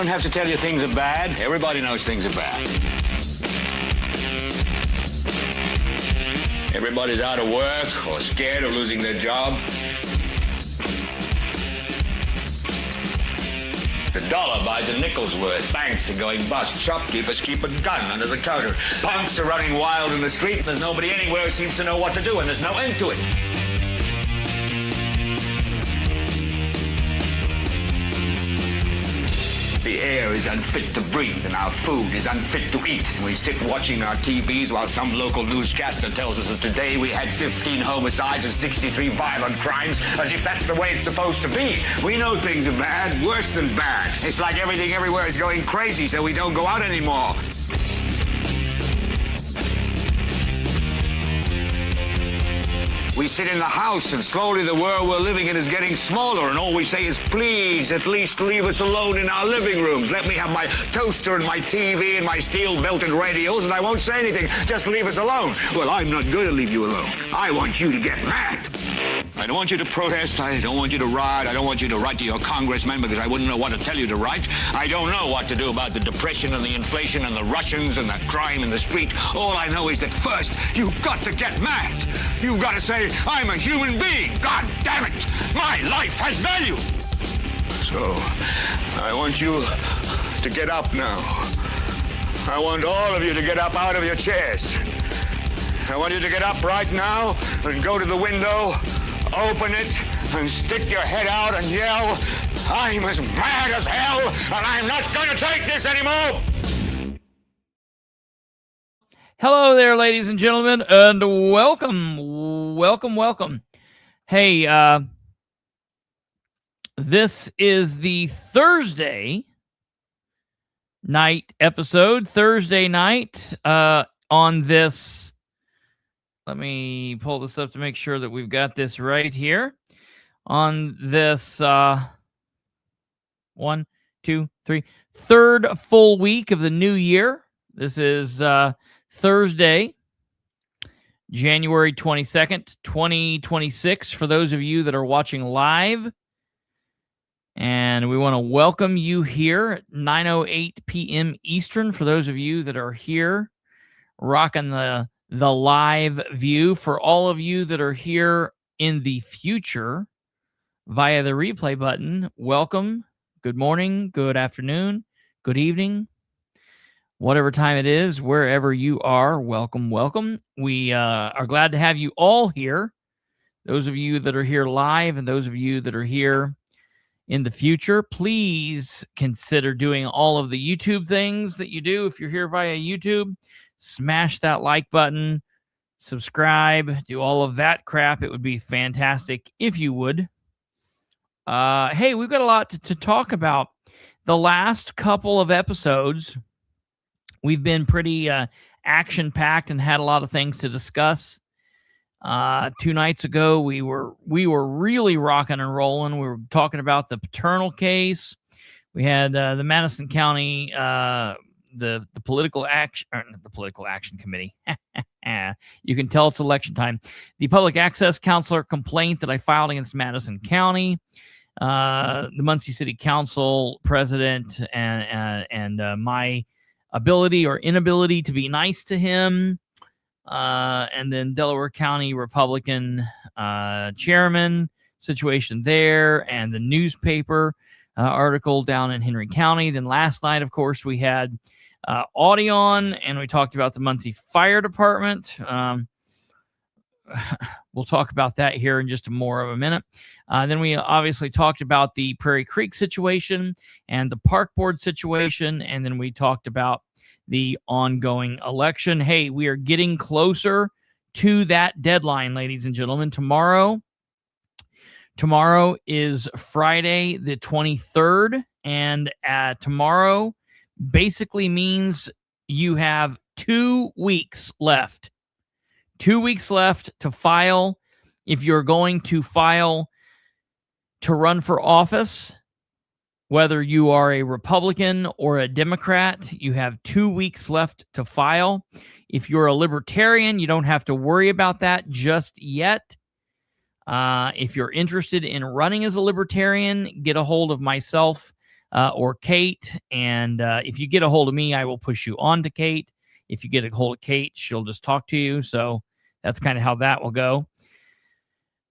don't have to tell you things are bad. Everybody knows things are bad. Everybody's out of work or scared of losing their job. The dollar buys a nickel's worth. Banks are going bust. Shopkeepers keep a gun under the counter. Punks are running wild in the street, and there's nobody anywhere who seems to know what to do, and there's no end to it. The air is unfit to breathe, and our food is unfit to eat. And we sit watching our TVs while some local newscaster tells us that today we had 15 homicides and 63 violent crimes, as if that's the way it's supposed to be. We know things are bad, worse than bad. It's like everything everywhere is going crazy, so we don't go out anymore. We sit in the house, and slowly the world we're living in is getting smaller, and all we say is, please, at least leave us alone in our living rooms. Let me have my toaster and my TV and my steel-belted radios, and I won't say anything. Just leave us alone. Well, I'm not going to leave you alone. I want you to get mad. I don't want you to protest. I don't want you to riot. I don't want you to write to your congressman, because I wouldn't know what to tell you to write. I don't know what to do about the depression and the inflation and the Russians and the crime in the street. All I know is that first, you've got to get mad. You've got to say, I'm a human being. God damn it. My life has value. So, I want you to get up now. I want all of you to get up out of your chairs. I want you to get up right now and go to the window, open it, and stick your head out and yell, I'm as mad as hell, and I'm not going to take this anymore. Hello there, ladies and gentlemen, and welcome. Hey, this is the Thursday night episode. Thursday night on this. Let me pull this up to make sure that we've got this right here. On this 1, 2, 3, third full week of the new year. This is Thursday, January 22nd, 2026, for those of you that are watching live. And we want to welcome you here at 9:08 p.m. Eastern, for those of you that are here rocking the live view. For all of you that are here in the future via the replay button, welcome. Good morning, good afternoon, good evening. Whatever time it is, wherever you are, welcome. We are glad to have you all here. Those of you that are here live and those of you that are here in the future, please consider doing all of the YouTube things that you do. If you're here via YouTube, smash that like button, subscribe, do all of that crap. It would be fantastic if you would. Hey, we've got a lot to talk about. The last couple of episodes, we've been pretty action-packed and had a lot of things to discuss. 2 nights ago, we were really rocking and rolling. We were talking about the paternal case. We had the Madison County, the political action committee. You can tell it's election time. The public access counselor complaint that I filed against Madison County. The Muncie City Council president and my ability or inability to be nice to him, and then Delaware County Republican chairman situation there, and the newspaper article down in Henry County. Then last night, of course, we had Audie on, and we talked about the Muncie Fire Department. We'll talk about that here in just more of a minute. Then we obviously talked about the Prairie Creek situation and the park board situation. And then we talked about the ongoing election. Hey, we are getting closer to that deadline, ladies and gentlemen. Tomorrow is Friday, the 23rd. And tomorrow basically means you have 2 weeks left. 2 weeks left to file. If you're going to file to run for office, whether you are a Republican or a Democrat, you have 2 weeks left to file. If you're a libertarian, you don't have to worry about that just yet. If you're interested in running as a libertarian, get a hold of myself, or Kate. And if you get a hold of me, I will push you on to Kate. If you get a hold of Kate, she'll just talk to you. So that's kind of how that will go.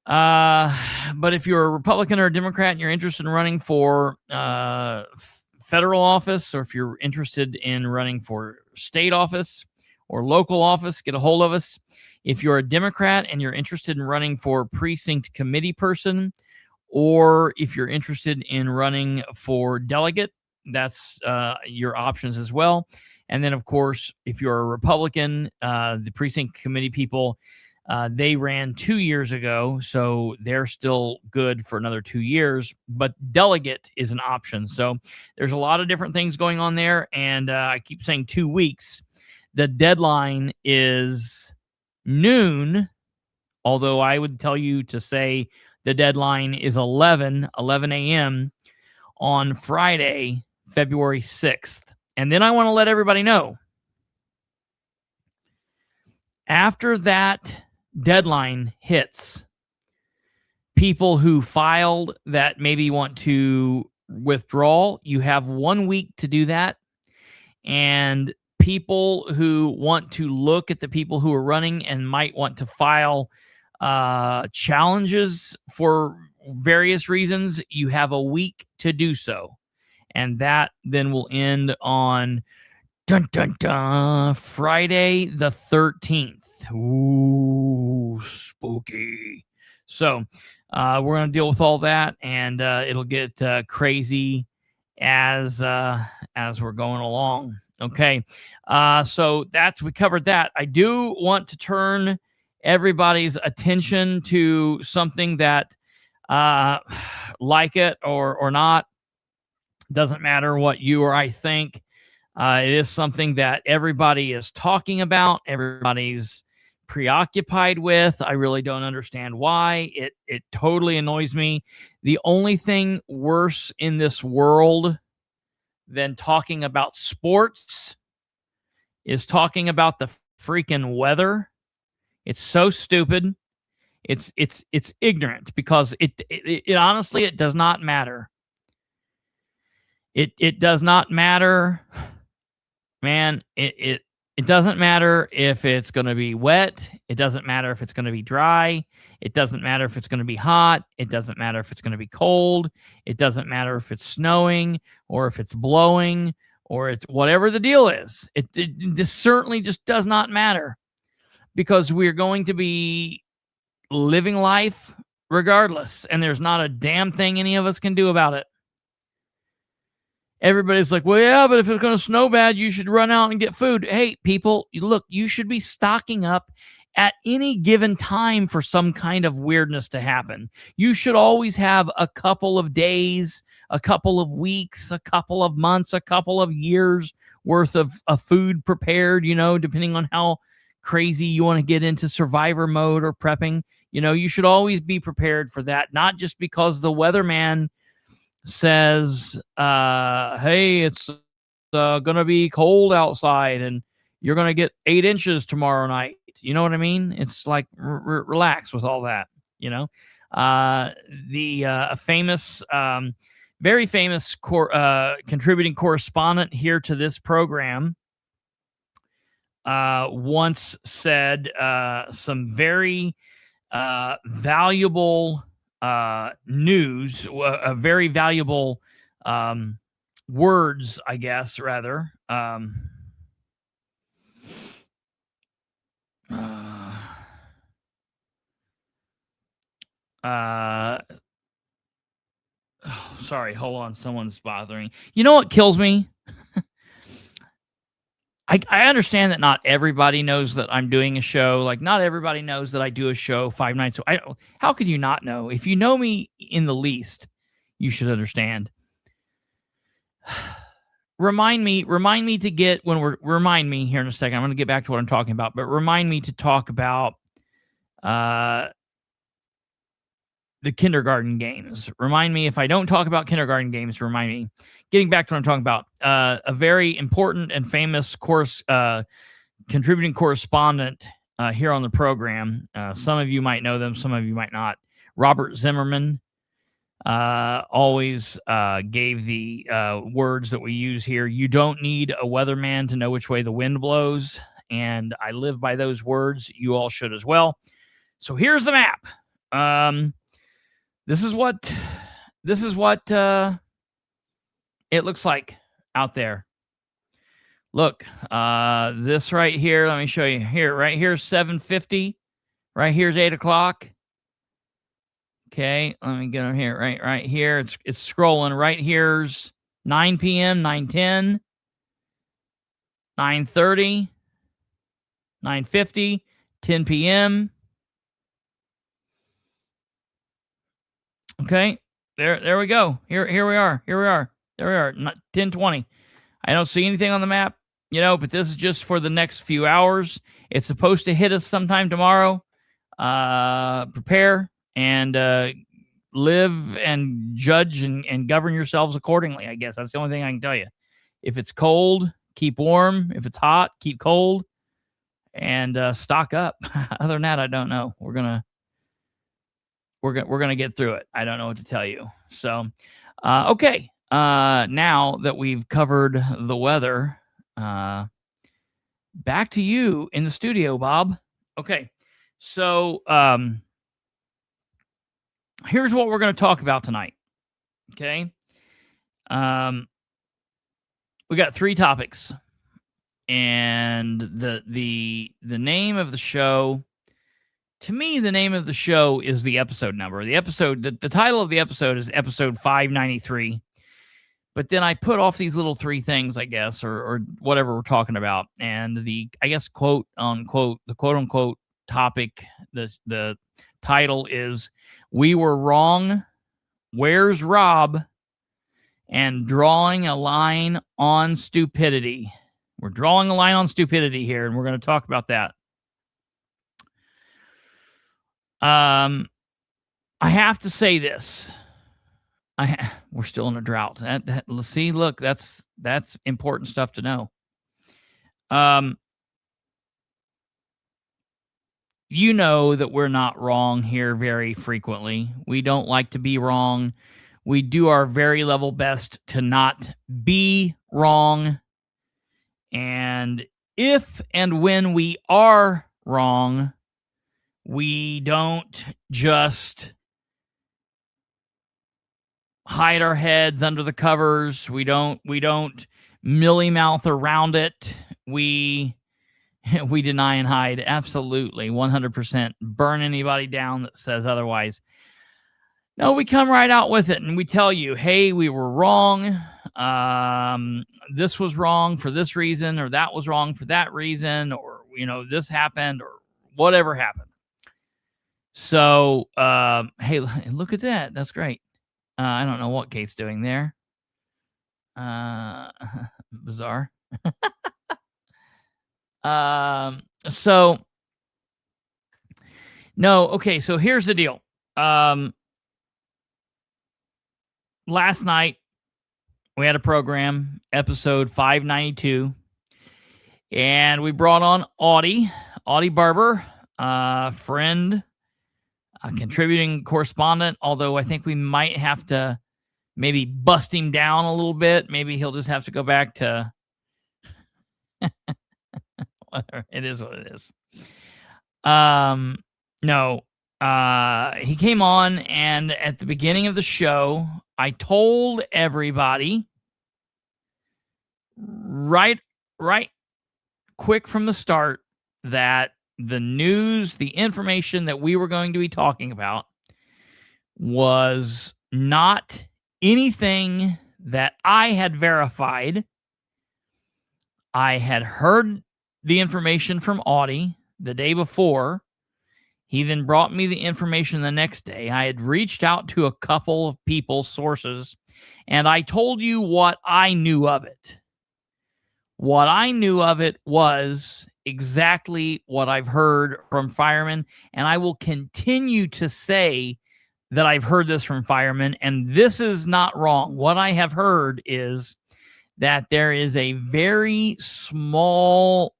But if you're a Republican or a Democrat and you're interested in running for federal office, or if you're interested in running for state office or local office, get a hold of us. If you're a Democrat and you're interested in running for precinct committee person, or if you're interested in running for delegate, that's your options as well. And then, of course, if you're a Republican, the precinct committee people, they ran 2 years ago, so they're still good for another 2 years. But delegate is an option. So there's a lot of different things going on there. And I keep saying 2 weeks. The deadline is noon, although I would tell you to say the deadline is 11 a.m. on Friday, February 6th. And then I want to let everybody know, after that deadline hits, people who filed that maybe want to withdraw, you have 1 week to do that. And people who want to look at the people who are running and might want to file challenges for various reasons, you have a week to do so. And that then will end on Friday the 13th. Ooh, spooky. So we're going to deal with all that, and it'll get crazy as we're going along. Okay. So we covered that. I do want to turn everybody's attention to something that, like it or not, doesn't matter what you or I think. It is something that everybody is talking about. Everybody's preoccupied with. I really don't understand why. It totally annoys me. The only thing worse in this world than talking about sports is talking about the freaking weather. It's so stupid. It's ignorant, because it honestly, it does not matter. It does not matter, man. It doesn't matter if it's going to be wet. It doesn't matter if it's going to be dry. It doesn't matter if it's going to be hot. It doesn't matter if it's going to be cold. It doesn't matter if it's snowing or if it's blowing or it's whatever the deal is. It certainly just does not matter, because we're going to be living life regardless, and there's not a damn thing any of us can do about it. Everybody's like, well, yeah, but if it's going to snow bad, you should run out and get food. Hey, people, look, you should be stocking up at any given time for some kind of weirdness to happen. You should always have a couple of days, a couple of weeks, a couple of months, a couple of years worth of food prepared, depending on how crazy you want to get into survivor mode or prepping. You should always be prepared for that, not just because the weatherman says, hey, it's going to be cold outside and you're going to get 8 inches tomorrow night. You know what I mean? It's like, relax with all that, The famous, very famous contributing correspondent here to this program once said some very valuable news, very valuable words, I guess, rather. Sorry, hold on. Someone's bothering. You know what kills me? I understand that not everybody knows that I'm doing a show. Like, not everybody knows that I do a show 5 nights. How could you not know? If you know me in the least, you should understand. Remind me to get remind me here in a second. I'm going to get back to what I'm talking about, but remind me to talk about the kindergarten games. Remind me, if I don't talk about kindergarten games, remind me. Getting back to what I'm talking about, a very important and famous contributing correspondent here on the program. Some of you might know them, some of you might not. Robert Zimmerman. always gave the words that we use here. You don't need a weatherman to know which way the wind blows, and I live by those words. You all should as well. So here's the map. This is what it looks like out there. Look, this right here. Let me show you here. Right here, 7:50. Right here's 8 o'clock. Okay, let me get on here. Right here. It's scrolling. Right here's 9 p.m., 9:10, 9:30, 9:50, 10 p.m. Okay, there we go. Here we are. There we are. 10:20. I don't see anything on the map, but this is just for the next few hours. It's supposed to hit us sometime tomorrow. Prepare and live and judge and govern yourselves accordingly, I guess. That's the only thing I can tell you. If it's cold, keep warm. If it's hot, keep cold. And stock up. Other than that, I don't know. We're gonna get through it. I don't know what to tell you. So, okay. Now that we've covered the weather, back to you in the studio, Bob. Okay. So, here's what we're going to talk about tonight. Okay. We got 3 topics, and the name of the show, to me, the name of the show is the episode number. The title of the episode is episode 593. But then I put off these little 3 things, I guess, or whatever we're talking about. And the quote unquote topic, the title is "We Were Wrong, Where's Rob?" and drawing a line on stupidity. We're drawing a line on stupidity here, and we're going to talk about that. I have to say this. We're still in a drought. Look, that's important stuff to know. You know that we're not wrong here very frequently. We don't like to be wrong. We do our very level best to not be wrong. And if and when we are wrong, we don't just hide our heads under the covers. We don't mealy mouth around it. We deny and hide. Absolutely. 100%. Burn anybody down that says otherwise. No, we come right out with it and we tell you, hey, we were wrong. This was wrong for this reason, or that was wrong for that reason, or, this happened, or whatever happened. So, hey, look at that. That's great. I don't know what Kate's doing there. Bizarre. So here's the deal. Last night we had a program, episode 592, and we brought on Audie Barber, friend, a contributing correspondent, although I think we might have to maybe bust him down a little bit. Maybe he'll just have to go back to whatever. It is what it is. He came on, and at the beginning of the show, I told everybody right quick from the start that the news, the information that we were going to be talking about was not anything that I had verified. I had heard the information from Audie the day before. He then brought me the information the next day. I had reached out to a couple of people, sources, and I told you what I knew of it. What I knew of it was exactly what I've heard from firemen, and I will continue to say that I've heard this from firemen, and this is not wrong. What I have heard is that there is a very small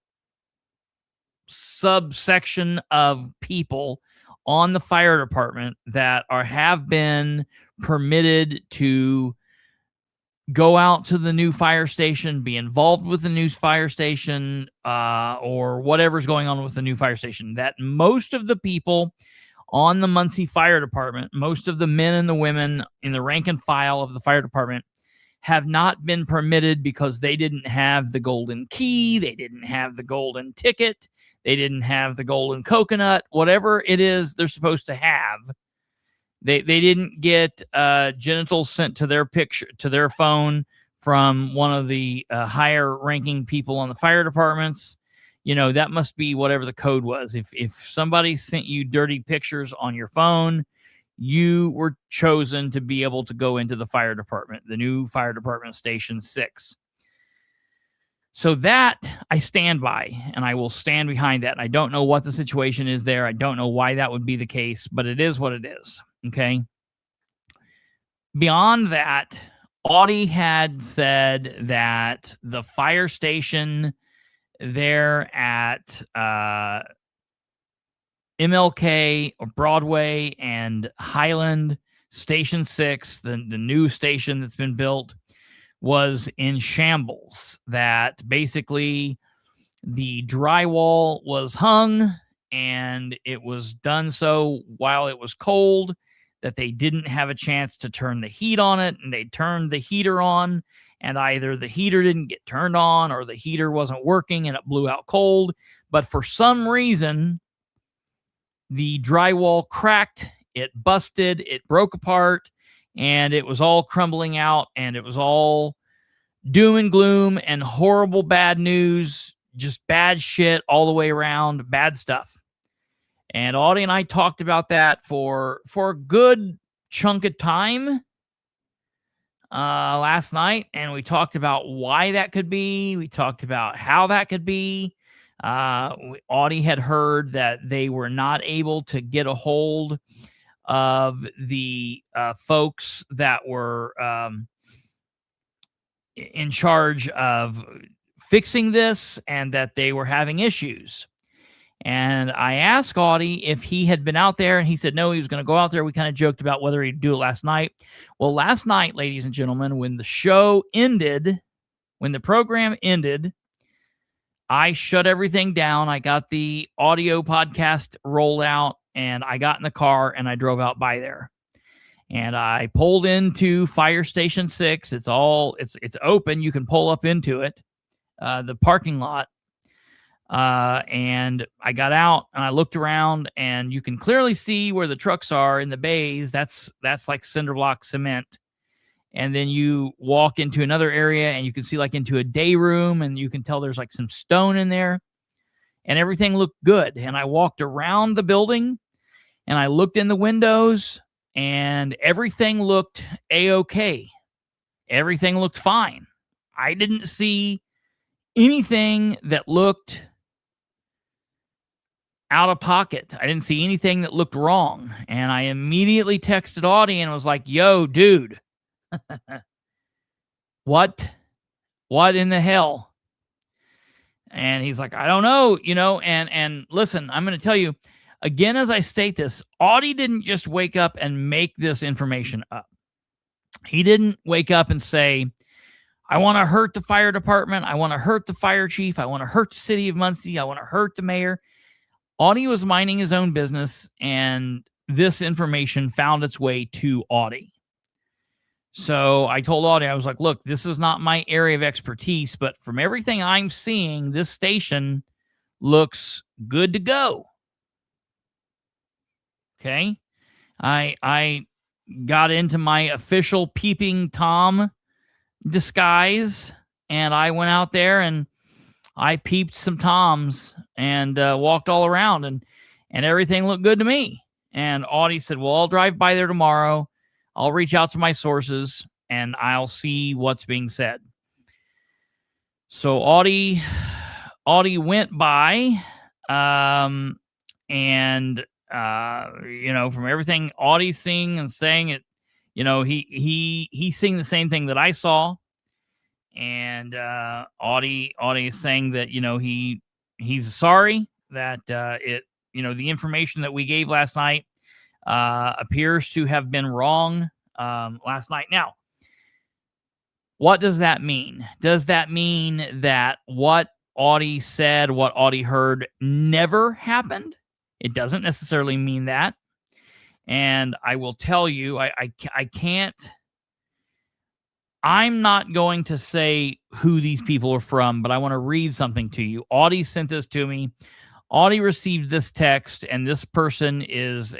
subsection of people on the fire department that have been permitted to go out to the new fire station, be involved with the new fire station, or whatever's going on with the new fire station. That most of the people on the Muncie Fire Department, most of the men and the women in the rank and file of the fire department, have not been permitted because they didn't have the golden key, they didn't have the golden ticket, they didn't have the golden coconut, whatever it is they're supposed to have. They didn't get genitals sent to their phone from one of the higher ranking people on the fire departments. That must be whatever the code was. If somebody sent you dirty pictures on your phone, you were chosen to be able to go into the fire department, the new fire department station 6. So that I stand by, and I will stand behind that. I don't know what the situation is there. I don't know why that would be the case, but it is what it is. Okay. Beyond that, Audie had said that the fire station there at MLK or Broadway and Highland Station 6, the new station that's been built, was in shambles. That basically the drywall was hung and it was done so while it was cold, that they didn't have a chance to turn the heat on it, and they turned the heater on, and either the heater didn't get turned on or the heater wasn't working and it blew out cold. But for some reason, the drywall cracked, it busted, it broke apart, and it was all crumbling out, and it was all doom and gloom and horrible bad news, just bad shit all the way around, bad stuff. And Audie and I talked about that for a good chunk of time last night, and we talked about why that could be. We talked about how that could be. Audie had heard that they were not able to get a hold of the folks that were in charge of fixing this, and that they were having issues. And I asked Audie if he had been out there, and he said no, he was going to go out there. We kind of joked about whether he'd do it last night. Well, last night, ladies and gentlemen, when the show ended, when the program ended, I shut everything down. I got the audio podcast rolled out, and I got in the car and I drove out by there. And I pulled into Fire Station 6. It's open. You can pull up into it, the parking lot. And I got out and I looked around, and you can clearly see where the trucks are in the bays. That's like cinder block cement. And then you walk into another area and you can see like into a day room, and you can tell there's like some stone in there, and everything looked good. And I walked around the building and I looked in the windows, and everything looked A-okay. Everything looked fine. I didn't see anything that looked out of pocket. I didn't see anything that looked wrong. And I immediately texted Audie and was like, yo, dude, what in the hell? And he's like, I don't know, and listen, I'm going to tell you again, as I state this, Audie didn't just wake up and make this information up. He didn't wake up and say, I want to hurt the fire department. I want to hurt the fire chief. I want to hurt the city of Muncie. I want to hurt the mayor. Audie was minding his own business, and this information found its way to Audie. So I told Audie, I was like, look, this is not my area of expertise, but from everything I'm seeing, this station looks good to go. Okay. I got into my official peeping Tom disguise, and I went out there and I peeped some toms and walked all around, and everything looked good to me. And Audie said, well, I'll drive by there tomorrow. I'll reach out to my sources and I'll see what's being said. So Audie went by, and from everything Audie's seeing and saying it, he's seeing the same thing that I saw. And Audie is saying that, he's sorry that the information that we gave last night appears to have been wrong. last night. Now, what does that mean? Does that mean that what Audie said, what Audie heard never happened? It doesn't necessarily mean that. And I will tell you, I can't, I'm not going to say who these people are from, but I want to read something to you. Audie sent this to me. Audie received this text, and this person is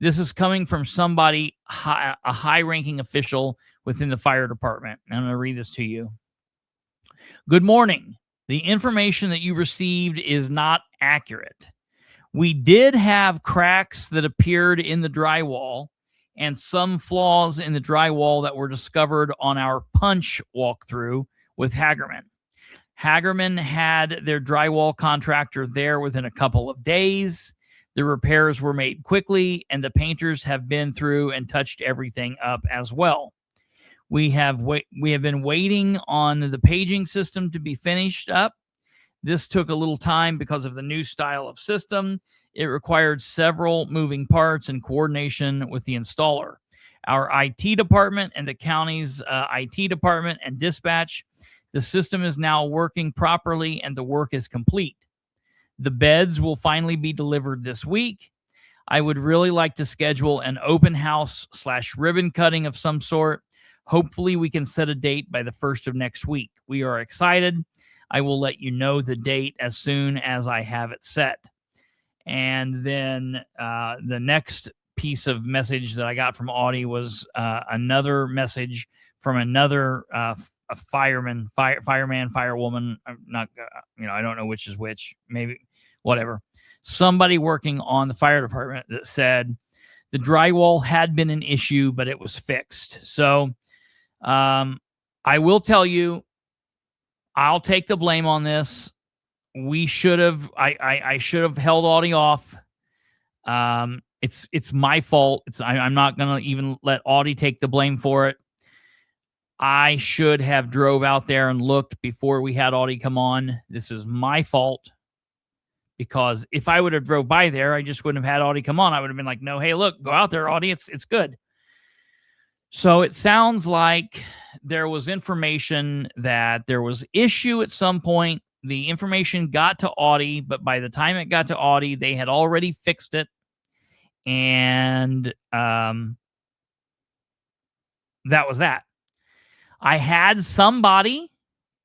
this is coming from somebody, a high-ranking official within the fire department. I'm going to read this to you. Good morning. The information that you received is not accurate. We did have cracks that appeared in the drywall and some flaws in the drywall that were discovered on our punch walkthrough with Hagerman. Hagerman had their drywall contractor there within a couple of days. The repairs were made quickly, and the painters have been through and touched everything up as well. We have been waiting on the paging system to be finished up. This took a little time because of the new style of system. It required several moving parts and coordination with the installer. Our IT department and the county's IT department and dispatch. The system is now working properly and the work is complete. The beds will finally be delivered this week. I would really like to schedule an open house / ribbon cutting of some sort. Hopefully we can set a date by the 1st of next week. We are excited. I will let you know the date as soon as I have it set. And then the next piece of message that I got from Audie was another message from another a fireman, firewoman. I'm not, I don't know which is which. Maybe whatever. Somebody working on the fire department that said the drywall had been an issue, but it was fixed. So I will tell you, I'll take the blame on this. We should have, I should have held Audie off. It's my fault. I'm not going to even let Audie take the blame for it. I should have drove out there and looked before we had Audie come on. This is my fault, because if I would have drove by there, I just wouldn't have had Audie come on. I would have been like, no, hey, look, go out there, Audie. It's good. So it sounds like there was information that there was issue at some point. The information got to Audie, but by the time it got to Audie, they had already fixed it. And that was that. I had somebody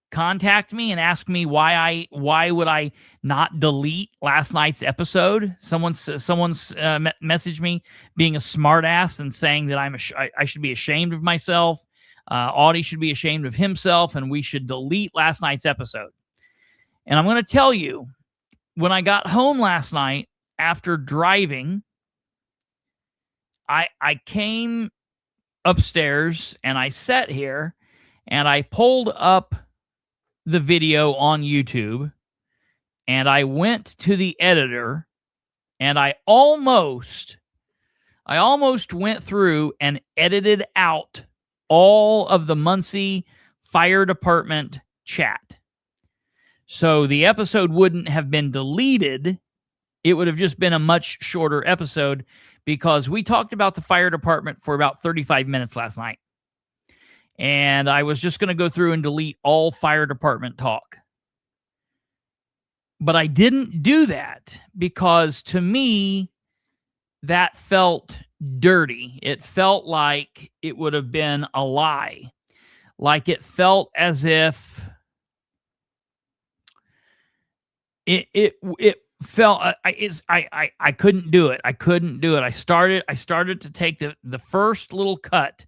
contact me and ask me why would I not delete last night's episode. Someone's messaged me being a smartass and saying that I should be ashamed of myself. Audie should be ashamed of himself, and we should delete last night's episode. And I'm going to tell you, when I got home last night after driving, I came upstairs and I sat here and I pulled up the video on YouTube and I went to the editor and I almost went through and edited out all of the Muncie Fire Department chat. So the episode wouldn't have been deleted. It would have just been a much shorter episode, because we talked about the fire department for about 35 minutes last night. And I was just going to go through and delete all fire department talk. But I didn't do that because, to me, that felt dirty. It felt like it would have been a lie. Like it felt as if it felt I couldn't do it. I couldn't do it. I started to take the first little cut,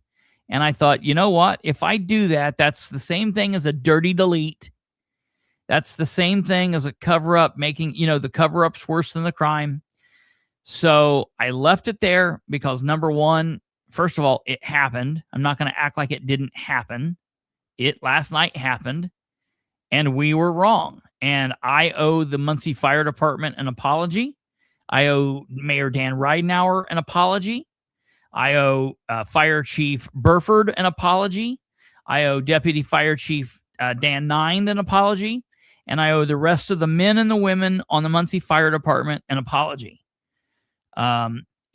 and I thought, you know what? If I do that, that's the same thing as a dirty delete. That's the same thing as a cover up, making, the cover up's worse than the crime. So I left it there because, number one, first of all, it happened. I'm not going to act like it didn't happen. It last night happened, and we were wrong. And I owe the Muncie Fire Department an apology. I owe Mayor Dan Ridenour an apology. I owe Fire Chief Burford an apology. I owe Deputy Fire Chief Dan Nine an apology. And I owe the rest of the men and the women on the Muncie Fire Department an apology.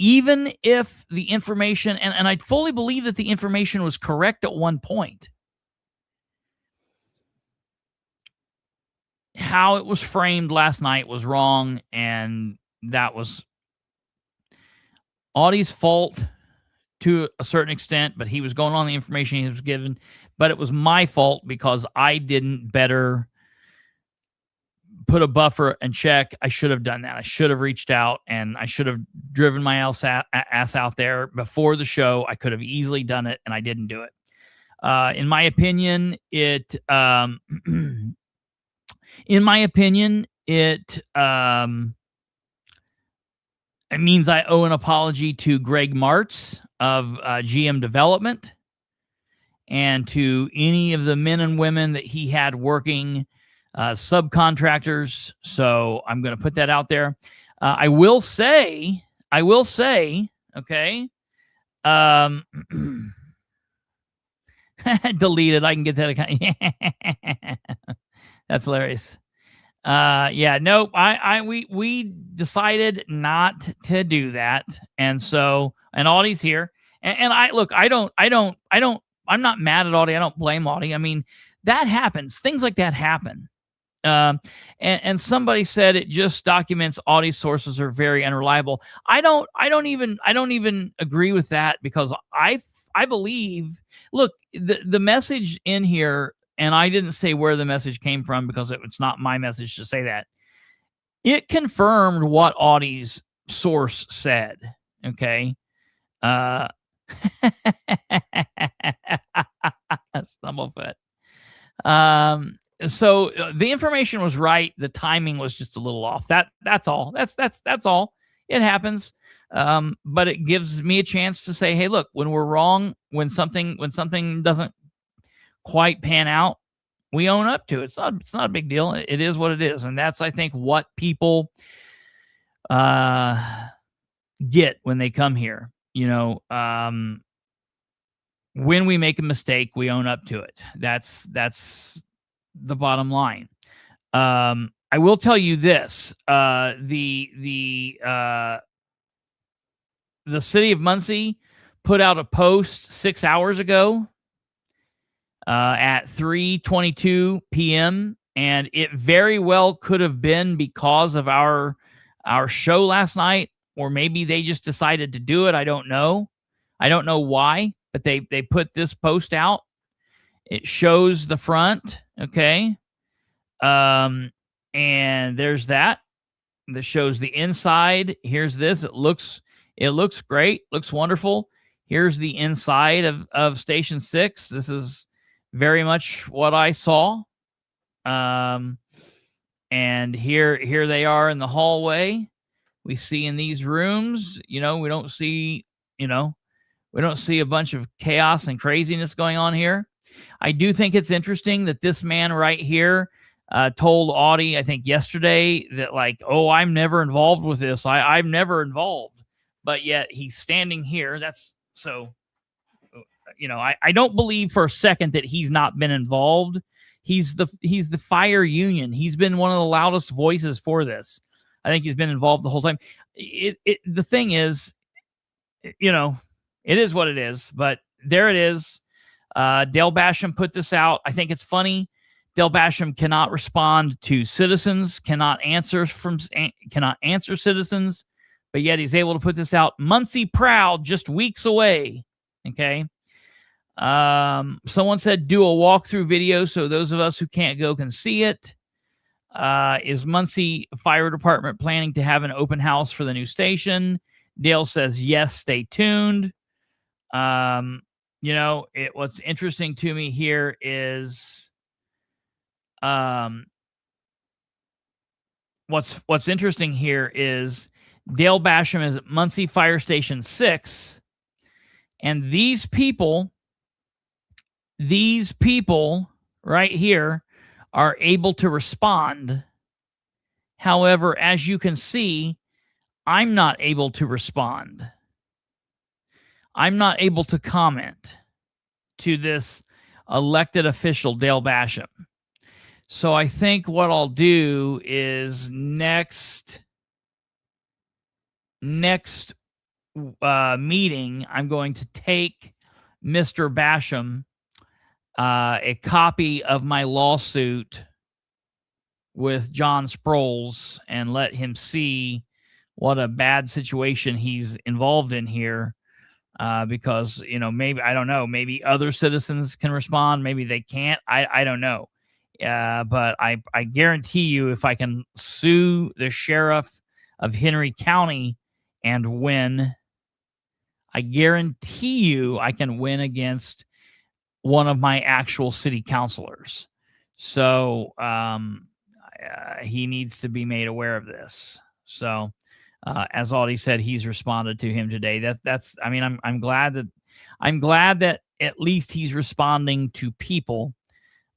even if the information, and I fully believe that the information was correct at one point, how it was framed last night was wrong, and that was Audie's fault to a certain extent, but he was going on the information he was given. But it was my fault because I didn't better put a buffer and check. I should have done that. I should have reached out, and I should have driven my ass out there before the show. I could have easily done it, and I didn't do it. In my opinion, it means I owe an apology to Greg Martz of GM Development, and to any of the men and women that he had working, subcontractors. So I'm going to put that out there. I will say, okay, deleted. I can get that. That's hilarious. Yeah, nope. We decided not to do that. And so, and Audie's here, and I'm not mad at Audie. I don't blame Audie. I mean, that happens. Things like that happen. And somebody said it just documents Audie's sources are very unreliable. I don't even agree with that, because I believe, look, the message in here, and I didn't say where the message came from because it's not my message to say that. It confirmed what Audie's source said. Okay. Stumblefoot. So the information was right. The timing was just a little off. That's all. That's all. It happens. But it gives me a chance to say, hey, look, when we're wrong, when something doesn't quite pan out, we own up to it. It's not a big deal. It is what it is. And that's, I think, what people get when they come here. You know, when we make a mistake, we own up to it. That's the bottom line. I will tell you this: the city of Muncie put out a post 6 hours ago at 3:22 p.m. and it very well could have been because of our show last night, or maybe they just decided to do it. I don't know why, but they put this post out. It shows the front, okay, and there's that. That shows the inside. Here's this. It looks great. Looks wonderful. Here's the inside of Station 6. This is very much what I saw. And here they are in the hallway. We see in these rooms, we don't see a bunch of chaos and craziness going on here. I do think it's interesting that this man right here told Audie, I think yesterday, that like, oh, I'm never involved with this. I'm never involved. But yet he's standing here. That's so, I don't believe for a second that he's not been involved. He's the fire union. He's been one of the loudest voices for this. I think he's been involved the whole time. The thing is, it is what it is, but there it is. Dale Basham put this out. I think it's funny. Dale Basham cannot respond to citizens, cannot answer citizens, but yet he's able to put this out. Muncie proud, just weeks away. Okay. Someone said do a walkthrough video so those of us who can't go can see it. Is Muncie Fire Department planning to have an open house for the new station? Dale says yes, stay tuned. What's interesting to me here is what's interesting here is Dale Basham is at Muncie Fire Station 6, and these people right here are able to respond. However, as you can see, I'm not able to respond. I'm not able to comment to this elected official, Dale Basham. So I think what I'll do is next meeting, I'm going to take Mr. Basham a copy of my lawsuit with John Sproles and let him see what a bad situation he's involved in here. Because, maybe, I don't know, maybe other citizens can respond. Maybe they can't. I don't know. But I guarantee you, if I can sue the sheriff of Henry County and win, I guarantee you I can win against one of my actual city councilors. So he needs to be made aware of this. So as Audie said, he's responded to him today. That's. I mean, I'm glad that at least he's responding to people,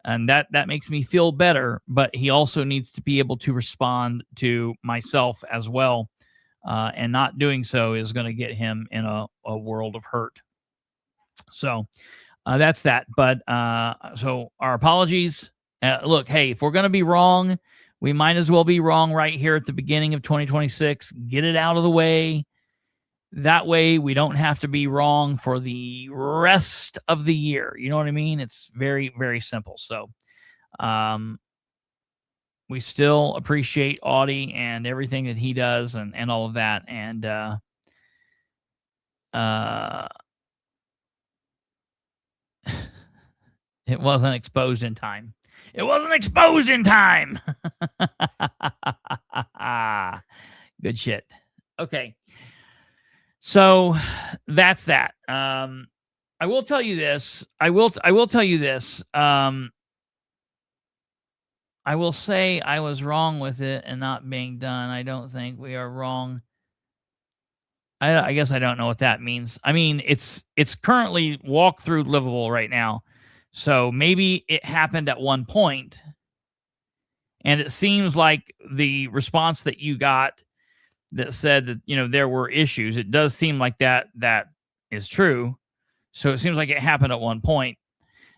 and that makes me feel better. But he also needs to be able to respond to myself as well, and not doing so is going to get him in a world of hurt. So that's that. But so our apologies. Look, hey, if we're going to be wrong, we might as well be wrong right here at the beginning of 2026. Get it out of the way. That way we don't have to be wrong for the rest of the year. You know what I mean? It's very, very simple. So we still appreciate Audie and everything that he does and all of that. And it wasn't exposed in time. It wasn't exposed in time. Good shit. Okay. So that's that. I will tell you this. I will tell you this. I will say I was wrong with it and not being done. I don't think we are wrong. I guess I don't know what that means. I mean, it's currently walk through livable right now. So maybe it happened at one point, and it seems like the response that you got that said that, there were issues, it does seem like that is true. So it seems like it happened at one point.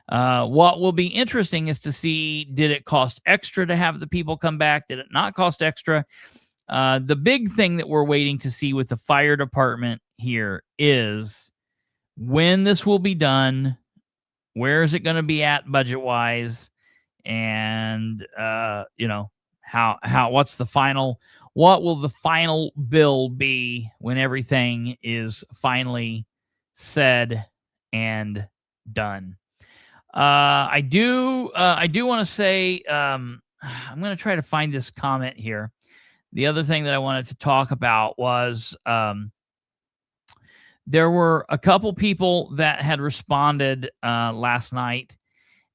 What will be interesting is to see, did it cost extra to have the people come back? Did it not cost extra? The big thing that we're waiting to see with the fire department here is when this will be done. Where is it going to be at budget wise? And, what will the final bill be when everything is finally said and done? I do want to say, I'm going to try to find this comment here. The other thing that I wanted to talk about was, there were a couple people that had responded last night,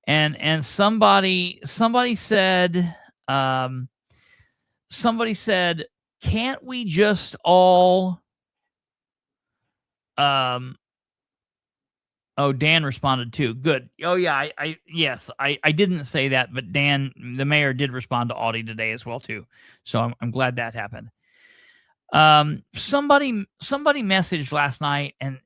and somebody said, can't we just all Dan responded too. Good. Oh yeah, I didn't say that, but Dan, the mayor, did respond to Audie today as well too. So I'm glad that happened. Somebody messaged last night and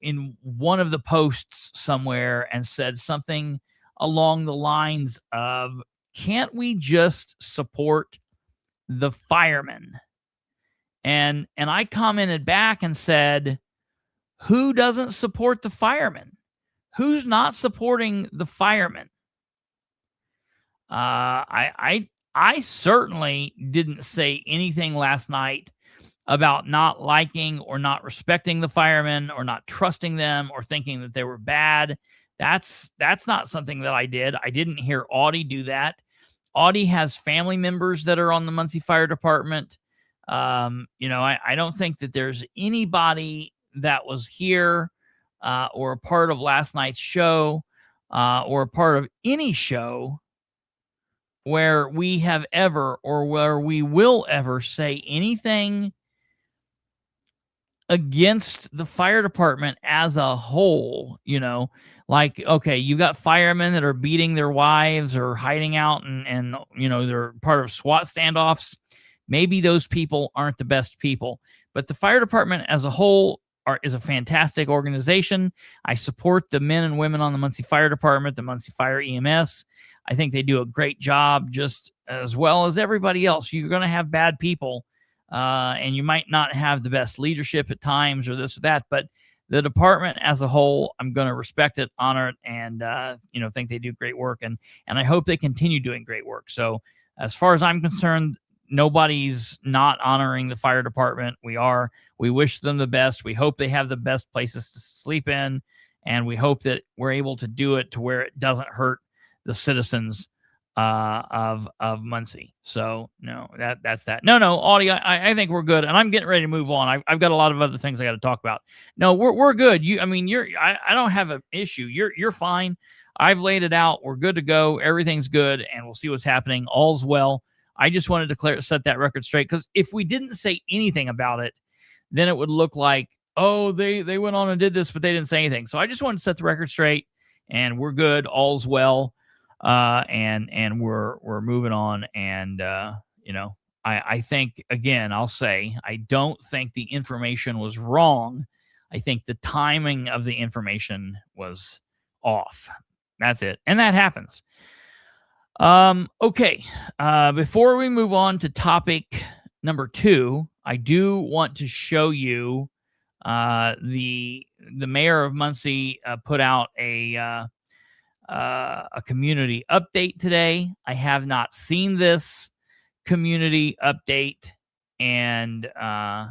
in one of the posts somewhere and said something along the lines of, can't we just support the firemen? And I commented back and said, who doesn't support the firemen? Who's not supporting the firemen? I certainly didn't say anything last night about not liking or not respecting the firemen or not trusting them or thinking that they were bad. That's not something that I did. I didn't hear Audie do that. Audie has family members that are on the Muncie Fire Department. I don't think that there's anybody that was here or a part of last night's show or a part of any show where we have ever or where we will ever say anything against the fire department as a whole. Like, okay, you got firemen that are beating their wives or hiding out and they're part of SWAT standoffs. Maybe those people aren't the best people, but the fire department as a whole is a fantastic organization. I support the men and women on the Muncie Fire Department, the Muncie Fire EMS. I think they do a great job just as well as everybody else. You're going to have bad people and you might not have the best leadership at times or this or that, but the department as a whole, I'm going to respect it, honor it, and think they do great work, and I hope they continue doing great work. So as far as I'm concerned, nobody's not honoring the fire department. We wish them the best. We hope they have the best places to sleep in, and we hope that we're able to do it to where it doesn't hurt the citizens of Muncie. So that's that. No, Audie, I think we're good, and I'm getting ready to move on. I've got a lot of other things I got to talk about. No, we're good. I don't have an issue. You're fine. I've laid it out. We're good to go. Everything's good, and we'll see what's happening. All's well. I just wanted to set that record straight, because if we didn't say anything about it, then it would look like, oh, they went on and did this, but they didn't say anything. So I just wanted to set the record straight, and we're good. All's well. And we're moving on. And, I think, again, I'll say, I don't think the information was wrong. I think the timing of the information was off. That's it. And that happens. Okay. Before we move on to topic number 2, I do want to show you, the mayor of Muncie, put out a community update today. I have not seen this community update, and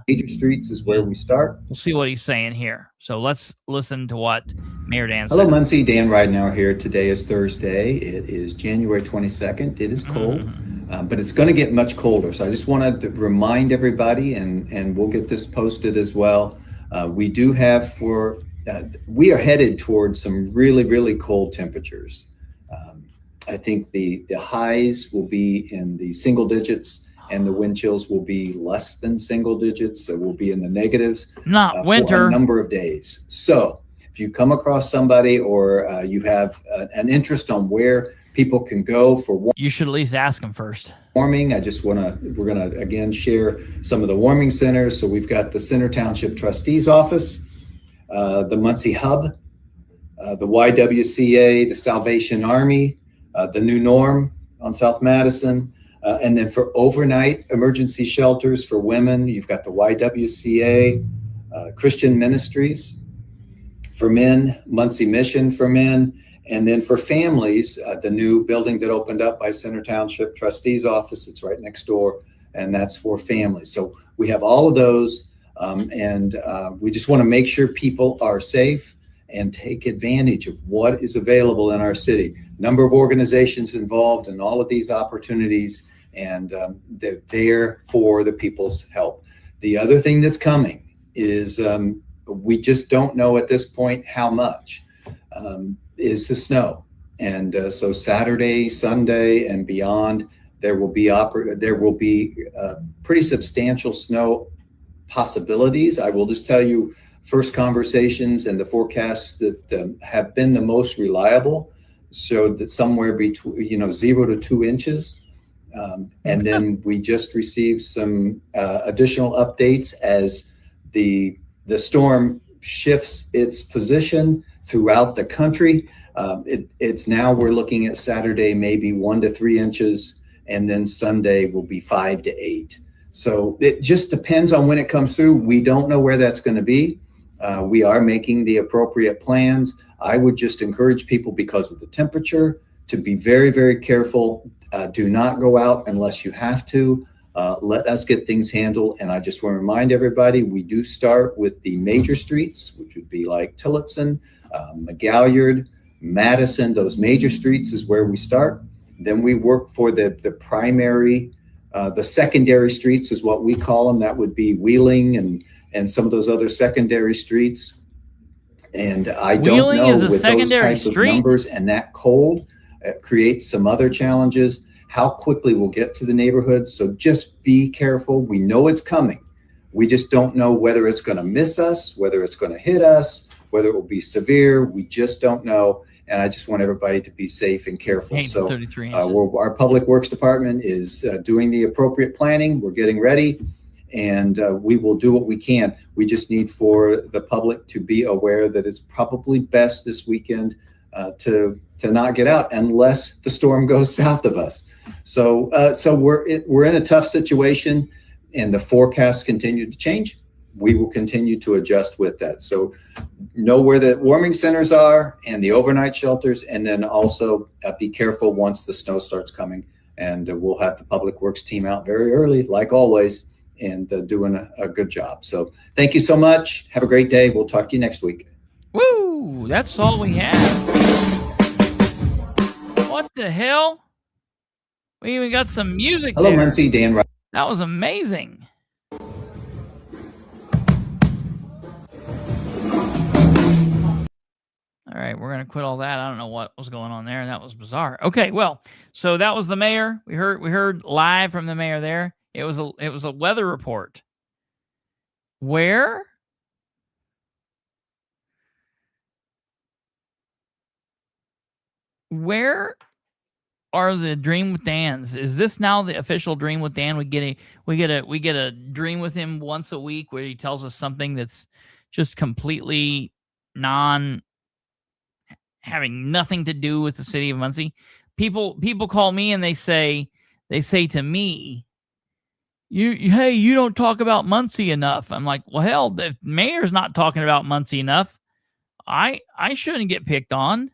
major streets is where we start. We'll see what he's saying here. So let's listen to what Mayor Dan said. Hello, Muncie. Dan Ridenauer here. Today is Thursday. It is January 22nd. It is cold, but it's going to get much colder. So I just wanted to remind everybody, and we'll get this posted as well. We are headed towards some really, really cold temperatures. I think the highs will be in the single digits, and the wind chills will be less than single digits. So we'll be in the negatives. Not winter. For a number of days. So if you come across somebody, or you have an interest on where people can go for you should at least ask them first. Warming. We're going to again share some of the warming centers. So we've got the Center Township Trustee's Office, the Muncie Hub, the YWCA, the Salvation Army, the New Norm on South Madison, and then for overnight emergency shelters for women, you've got the YWCA, Christian Ministries. For men, Muncie Mission for men, and then for families, the new building that opened up by Center Township Trustee's Office, it's right next door, and that's for families. So we have all of those. And we just want to make sure people are safe and take advantage of what is available in our city. Number of organizations involved in all of these opportunities, and they're there for the people's help. The other thing that's coming is we just don't know at this point how much is the snow. And so Saturday, Sunday, and beyond, there will be pretty substantial snow possibilities. I will just tell you, first conversations and the forecasts that have been the most reliable showed that somewhere between 0 to 2 inches. And then we just received some additional updates as the storm shifts its position throughout the country. It's now we're looking at Saturday maybe 1 to 3 inches, and then Sunday will be 5 to 8. So it just depends on when it comes through. We don't know where that's going to be. We are making the appropriate plans. I would just encourage people, because of the temperature, to be very, very careful. Do not go out unless you have to. Let us get things handled. And I just want to remind everybody, we do start with the major streets, which would be like Tillotson, McGalliard, Madison. Those major streets is where we start. Then we work for the primary, the secondary streets is what we call them. That would be Wheeling and some of those other secondary streets. And I don't know, with those types of numbers and that cold, it creates some other challenges, how quickly we'll get to the neighborhoods. So just be careful. We know it's coming. We just don't know whether it's going to miss us, whether it's going to hit us, whether it will be severe. We just don't know. And I just want everybody to be safe and careful. So our Public Works Department is doing the appropriate planning. We're getting ready, and we will do what we can. We just need for the public to be aware that it's probably best this weekend to not get out unless the storm goes south of us. So we're in a tough situation. and the forecasts continue to change, we will continue to adjust with that. So know where the warming centers are and the overnight shelters, and then also be careful once the snow starts coming. And we'll have the Public Works team out very early, like always, and doing a good job. So thank you so much. Have a great day. We'll talk to you next week. Woo! That's all we have. What the hell? We even got some music. Hello, there. Muncie, Dan. That was amazing. All right, we're going to quit all that. I don't know what was going on there. That was bizarre. Okay, well, so that was the mayor. We heard live from the mayor there. It was a weather report. Where are the Dream with Dans? Is this now the official Dream with Dan? We get a dream with him once a week where he tells us something that's just completely having nothing to do with the city of Muncie. People call me and they say to me, you don't talk about Muncie enough. I'm like, well, hell, the mayor's not talking about Muncie enough. I shouldn't get picked on.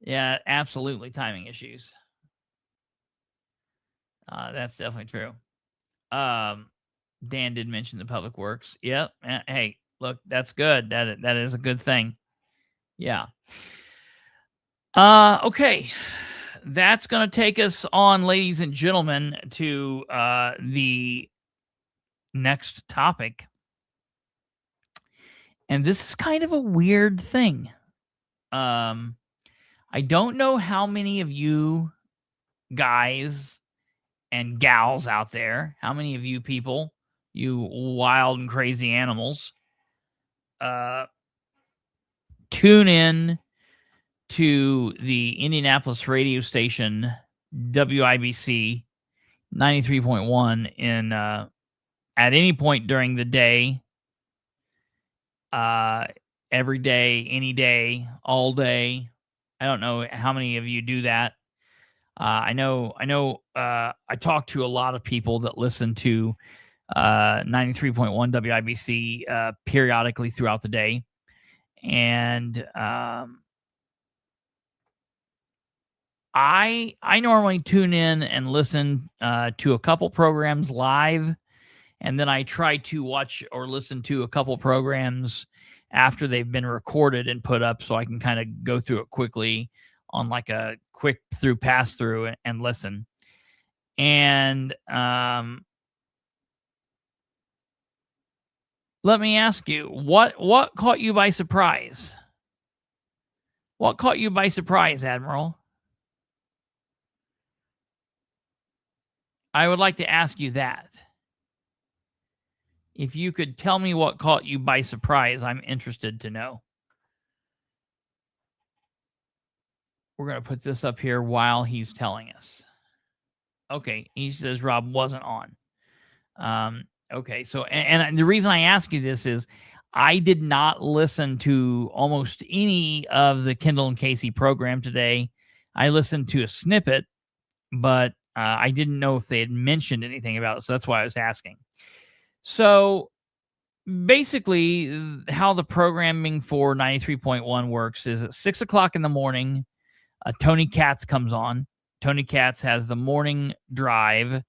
Yeah, absolutely timing issues. That's definitely true. Dan did mention the Public Works. Yep. Hey, look, that's good. That is a good thing. Yeah. Okay. That's going to take us on, ladies and gentlemen, to the next topic. And this is kind of a weird thing. I don't know how many of you guys and gals out there, how many of you people, you wild and crazy animals, tune in to the Indianapolis radio station WIBC 93.1 in at any point during the day, every day, any day, all day. I don't know how many of you do that. I know. I talk to a lot of people that listen to 93.1 WIBC periodically throughout the day, and I normally tune in and listen to a couple programs live, and then I try to watch or listen to a couple programs after they've been recorded and put up, so I can kind of go through it quickly on like a quick pass through and listen. And let me ask you, what caught you by surprise? What caught you by surprise, Admiral? I would like to ask you that. If you could tell me what caught you by surprise, I'm interested to know. We're going to put this up here while he's telling us. Okay, he says Rob wasn't on. Okay, so, and the reason I ask you this is I did not listen to almost any of the Kendall and Casey program today. I listened to a snippet, but I didn't know if they had mentioned anything about it, so that's why I was asking. So basically, how the programming for 93.1 works is at 6 o'clock in the morning, Tony Katz comes on. Tony Katz has the morning drive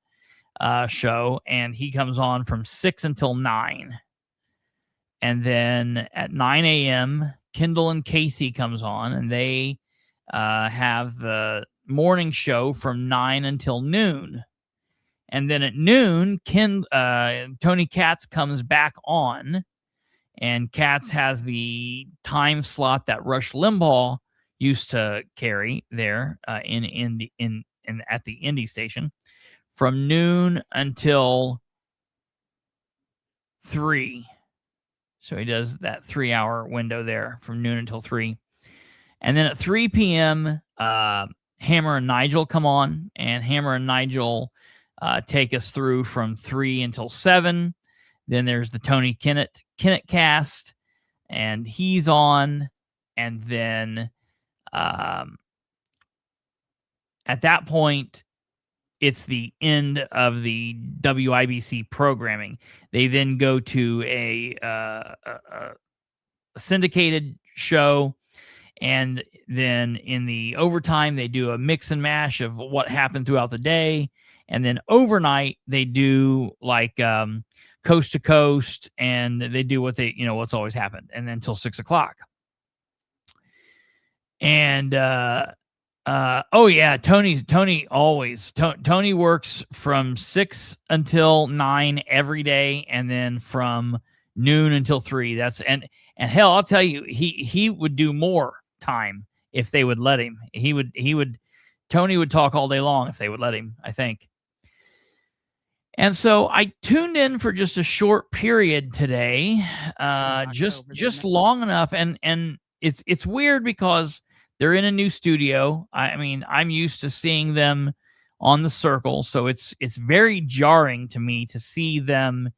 show, and he comes on from 6 until 9. And then at 9 a.m., Kendall and Casey comes on, and they have the morning show from 9 until noon. And then at noon, Tony Katz comes back on, and Katz has the time slot that Rush Limbaugh used to carry there at the Indy station from noon until 3. So he does that 3-hour window there from noon until 3. And then at 3 p.m., Hammer and Nigel come on, and Hammer and Nigel take us through from 3 until 7. Then there's the Tony Kennett cast, and he's on. And then at that point, the end of the WIBC programming. They then go to a syndicated show, and then in the overtime they do a mix and mash of what happened throughout the day, and then overnight they do like coast to coast, and they do what they what's always happened, and then until 6 o'clock. And oh yeah, Tony works from 6 until 9 every day, and then from noon until 3. And hell, I'll tell you, he would do more time if they would let him. Tony would talk all day long if they would let him, I think. And so I tuned in for just a short period today, just long enough, and it's weird because they're in a new studio. I mean, I'm used to seeing them on the circle, so it's very jarring to me to see them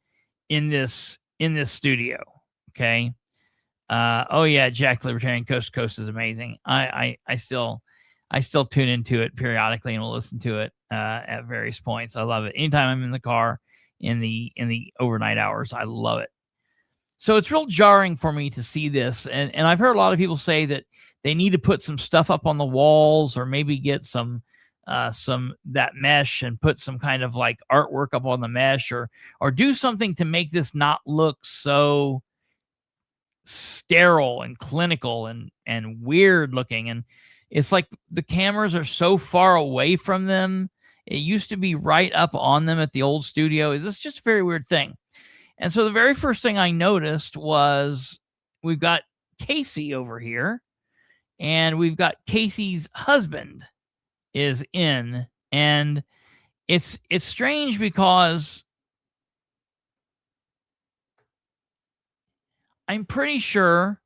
in this studio. Okay. Oh yeah, Jack Libertarian Coast to Coast is amazing. I still tune into it periodically and will listen to it at various points. I love it. Anytime I'm in the car in the overnight hours, I love it. So it's real jarring for me to see this, and I've heard a lot of people say that they need to put some stuff up on the walls, or maybe get some that mesh and put some kind of like artwork up on the mesh, or do something to make this not look so sterile and clinical and weird looking. And it's like the cameras are so far away from them. It used to be right up on them at the old studio. It's just a very weird thing. And so the very first thing I noticed was we've got Casey over here, and we've got Casey's husband is in, and it's strange because I'm pretty sure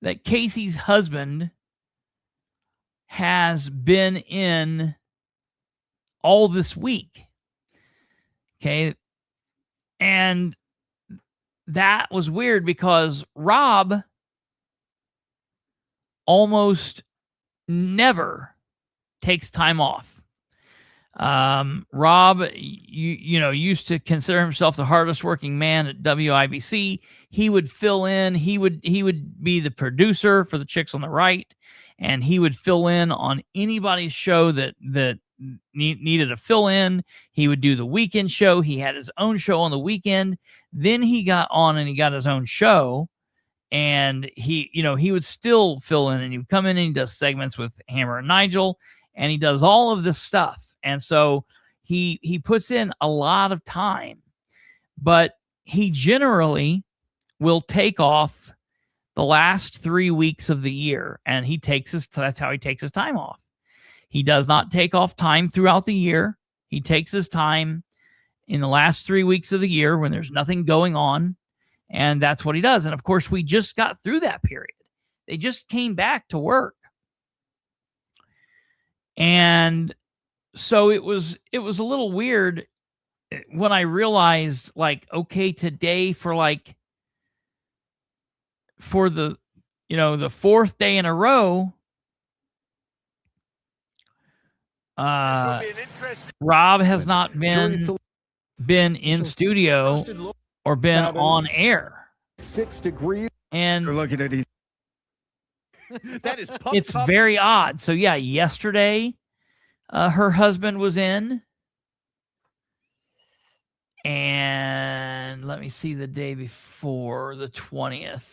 that Casey's husband has been in all this week. Okay. And that was weird because Rob almost never takes time off. Rob, used to consider himself the hardest working man at WIBC. He would fill in. He would be the producer for the Chicks on the Right, and he would fill in on anybody's show that needed a fill in. He would do the weekend show. He had his own show on the weekend. Then he got on and he got his own show, and he would still fill in, and he would come in and he does segments with Hammer and Nigel, and he does all of this stuff. And so he puts in a lot of time, but he generally will take off the last 3 weeks of the year, and that's how he takes his time off. He does not take off time throughout the year. He takes his time in the last 3 weeks of the year when there's nothing going on, and that's what he does. And of course, we just got through that period. They just came back to work. And so it was a little weird when I realized, like, okay, today for the the fourth day in a row, Rob has not been in studio or been on air. 6 degrees. And you're looking at that is it's very odd. So yeah, yesterday her husband was in, and let me see the day before, the 20th.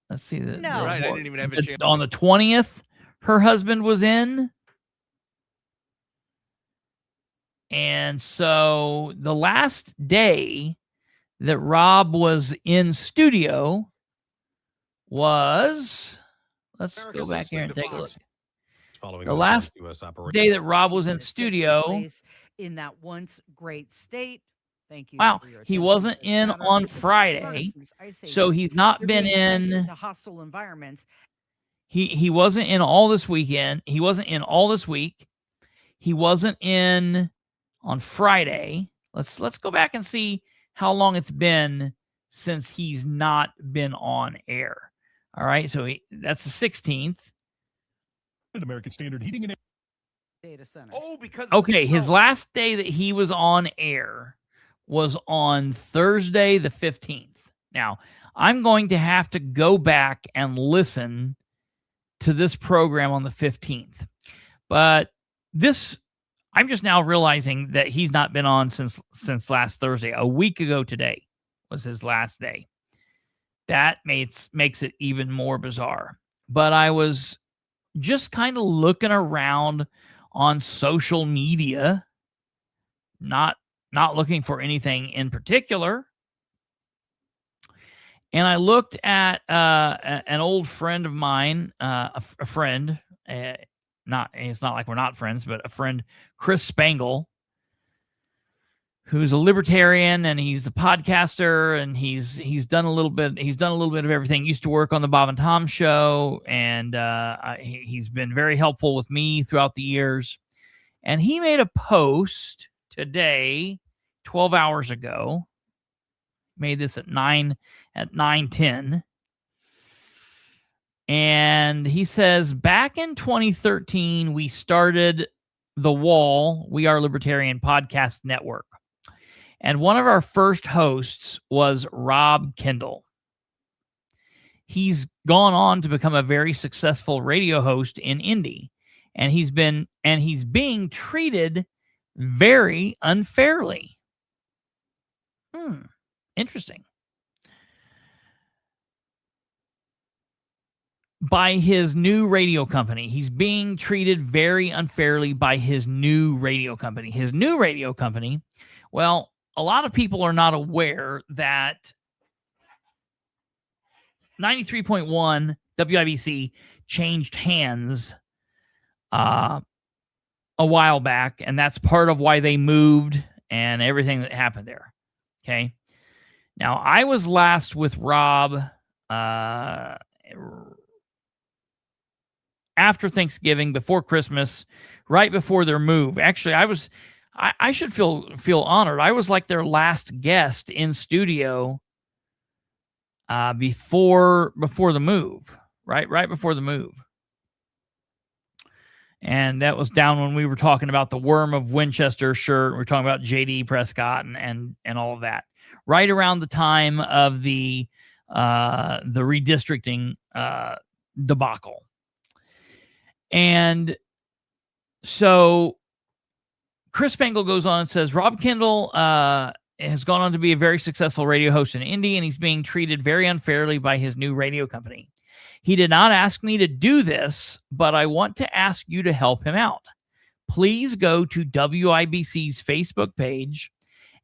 Let's see the right. I didn't even have a chance. On the 20th, her husband was in. And so the last day that Rob was in studio was, let's go back here and take a look. The last day that Rob was in studio in that once great state. Thank you. Wow, he wasn't in on Friday, so he's not been in hostile environments. He wasn't in all this weekend. He wasn't in all this week. He wasn't in on Friday. Let's go back and see how long it's been since he's not been on air. All right, so that's the 16th. American Standard Heating and data centers. Oh, because Okay, his so- last day that he was on air was on Thursday the 15th. Now, I'm going to have to go back and listen to this program on the 15th. But this, I'm just now realizing that he's not been on since last Thursday. A week ago today was his last day. That makes it even more bizarre. But I was just kind of looking around on social media, not looking for anything in particular. And I looked at an old friend of mine, a friend, it's not like we're not friends, but a friend, Chris Spangle, who's a libertarian, and he's a podcaster, and he's done a little bit of everything. Used to work on the Bob and Tom show, and he's been very helpful with me throughout the years. And he made a post today, 12 hours ago. Made this at 9:10. And he says, back in 2013, we started The Wall, We Are Libertarian Podcast Network. And one of our first hosts was Rob Kendall. He's gone on to become a very successful radio host in Indy. And he's being treated very unfairly. Interesting. By his new radio company. He's being treated very unfairly by his new radio company. His new radio company, well, a lot of people are not aware that 93.1 WIBC changed hands a while back, and that's part of why they moved and everything that happened there. Okay. Now, I was last with Rob after Thanksgiving, before Christmas, right before their move. Actually, I should feel honored. I was like their last guest in studio before the move, right before the move. And that was down when we were talking about the Worm of Winchester shirt. We were talking about J.D. Prescott and all of that. Right around the time of the redistricting debacle. And so Chris Spangle goes on and says, Rob Kendall has gone on to be a very successful radio host in Indy, and he's being treated very unfairly by his new radio company. He did not ask me to do this, but I want to ask you to help him out. Please go to WIBC's Facebook page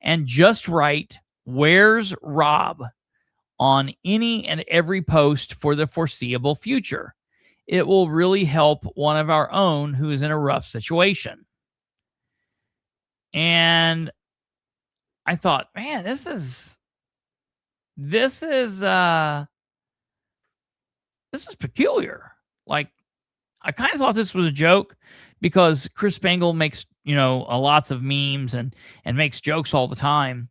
and just write, "Where's Rob?" on any and every post for the foreseeable future. It will really help one of our own who is in a rough situation. And I thought, man, this is peculiar. Like, I kind of thought this was a joke because Chris Spangle makes, lots of memes and makes jokes all the time.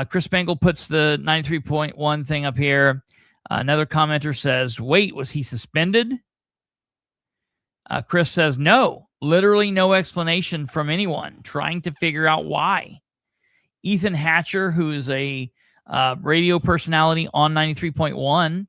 Chris Spangle puts the 93.1 thing up here. Another commenter says, wait, was he suspended? Chris says, no, literally no explanation from anyone, trying to figure out why. Ethan Hatcher, who is a radio personality on 93.1,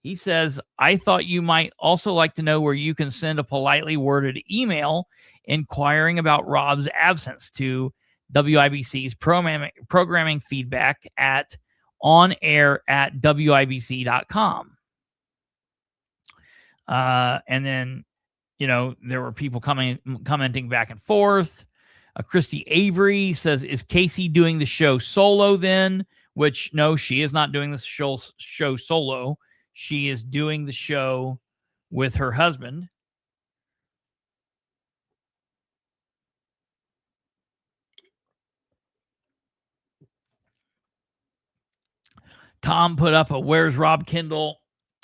he says, I thought you might also like to know where you can send a politely worded email inquiring about Rob's absence to WIBC's programming feedback at onair@wibc.com. And then, there were people commenting back and forth. Christy Avery says, is Casey doing the show solo then? Which, no, she is not doing the show solo. She is doing the show with her husband. Tom put up a "Where's Rob Kendall"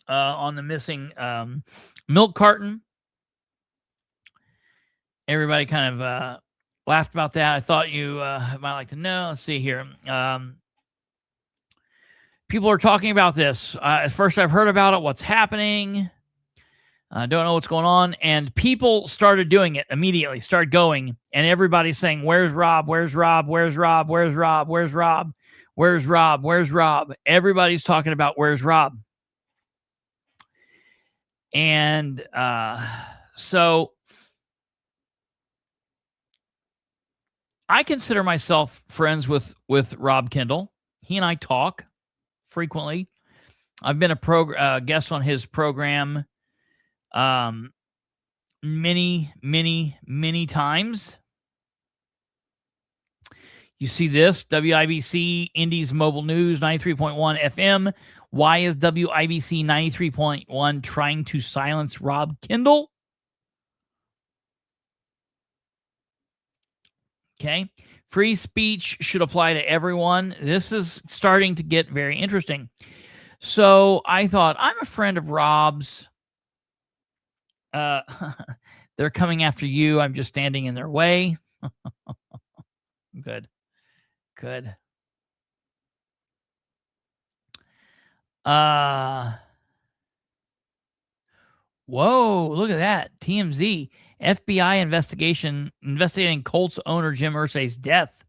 on the missing milk carton. Everybody kind of laughed about that. I thought you might like to know. Let's see here. People are talking about this. At first, I've heard about it. What's happening? Don't know what's going on. And people started doing it immediately, started going. And everybody's saying, where's Rob? Where's Rob? Where's Rob? Where's Rob? Where's Rob? Where's Rob? Where's Rob? Everybody's talking about where's Rob. And so I consider myself friends with Rob Kendall. He and I talk frequently. I've been a guest on his program many times. You see this, WIBC Indies Mobile News 93.1 FM. Why is WIBC 93.1 trying to silence Rob Kendall? Okay. Free speech should apply to everyone. This is starting to get very interesting. So I thought, I'm a friend of Rob's. They're coming after you. I'm just standing in their way. Good. Whoa, look at that. TMZ. FBI investigating Colts owner Jim Irsay's death.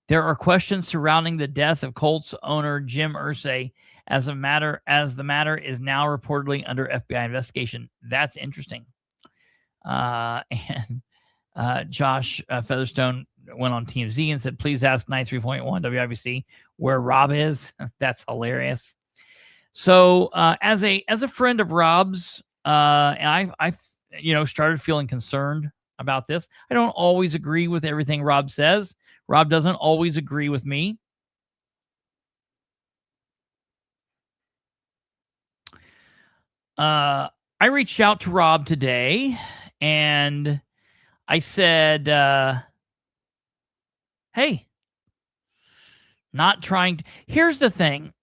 There are questions surrounding the death of Colts owner Jim Irsay as the matter is now reportedly under FBI investigation. That's interesting. And Josh Featherstone went on TMZ and said, please ask 93.1 WIBC where Rob is. That's hilarious. So as a friend of Rob's, and I started feeling concerned about this. I don't always agree with everything Rob says. Rob doesn't always agree with me. I reached out to Rob today and I said, hey, not trying to, here's the thing.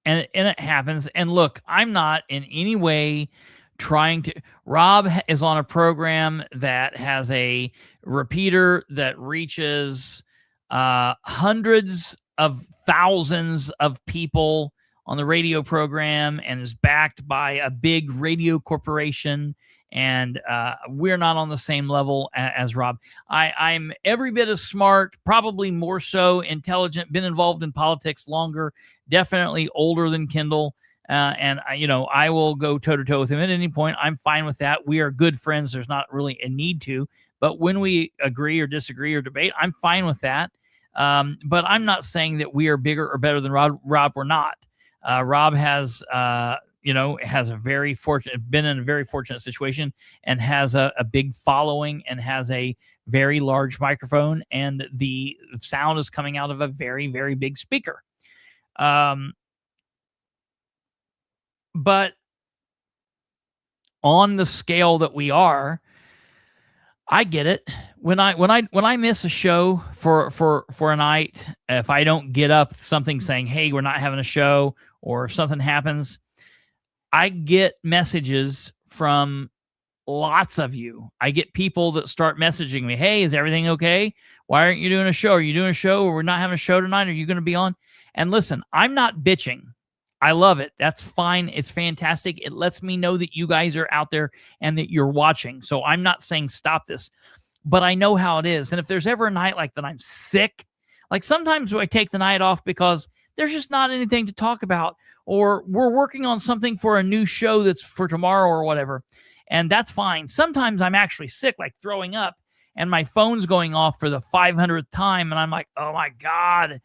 And it happens. And look, I'm not in any way trying to. Rob is on a program that has a repeater that reaches hundreds of thousands of people on the radio program and is backed by a big radio corporation. And we're not on the same level as Rob. I'm every bit as smart, probably more so intelligent, been involved in politics longer, definitely older than Kendall. And I will go toe to toe with him at any point. I'm fine with that. We are good friends. There's not really a need to, but when we agree or disagree or debate, I'm fine with that. But I'm not saying that we are bigger or better than Rob. We're not. Rob has, has been in a very fortunate situation and has a big following and has a very large microphone, and the sound is coming out of a very, very big speaker. But on the scale that we are, I get it. When I miss a show for a night, if I don't get up something saying, hey, we're not having a show, or if something happens, I get messages from lots of you. I get people that start messaging me. Hey, is everything okay? Why aren't you doing a show? Are you doing a show, or we're not having a show tonight? Are you going to be on? And listen, I'm not bitching. I love it. That's fine. It's fantastic. It lets me know that you guys are out there and that you're watching. So I'm not saying stop this, but I know how it is. And if there's ever a night like that I'm sick, like sometimes I take the night off because there's just not anything to talk about, or we're working on something for a new show that's for tomorrow or whatever. And that's fine. Sometimes I'm actually sick, like throwing up, and my phone's going off for the 500th time. And I'm like, oh my God,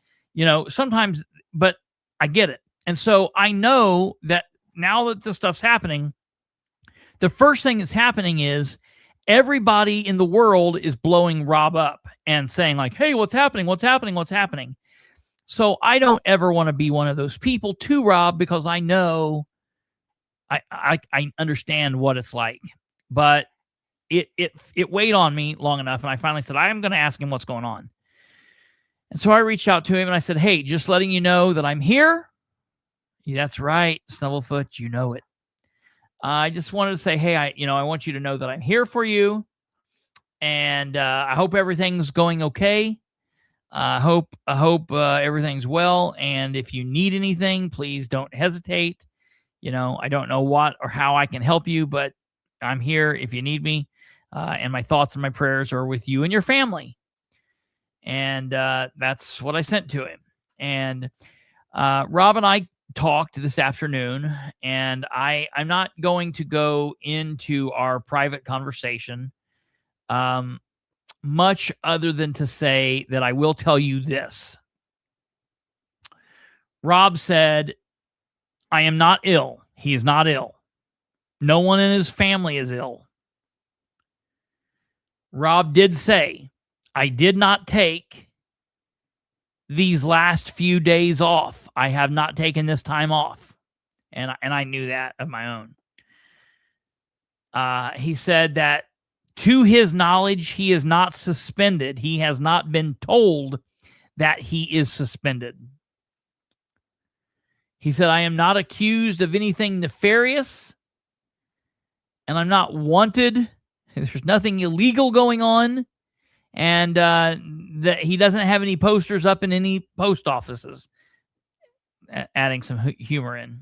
sometimes, but I get it. And so I know that now that this stuff's happening, the first thing that's happening is everybody in the world is blowing Rob up and saying like, hey, what's happening? What's happening? What's happening? So I don't ever want to be one of those people to Rob, because I know I understand what it's like, but it weighed on me long enough. And I finally said, I'm going to ask him what's going on. And so I reached out to him and I said, hey, just letting you know that I'm here. Yeah, that's right, Snubblefoot, you know it. I just wanted to say, hey, I want you to know that I'm here for you, and I hope everything's going okay. I hope everything's well, and if you need anything, please don't hesitate. I don't know what or how I can help you, but I'm here if you need me. And my thoughts and my prayers are with you and your family. And that's what I sent to him. And Rob and I talked this afternoon, and I'm not going to go into our private conversation much other than to say that I will tell you this. Rob said, I am not ill. He is not ill. No one in his family is ill. Rob did say, I did not take these last few days off. I have not taken this time off. And I knew that of my own. He said that to his knowledge, he is not suspended. He has not been told that he is suspended. He said, I am not accused of anything nefarious, and I'm not wanted. There's nothing illegal going on, and that he doesn't have any posters up in any post offices. Adding some humor in.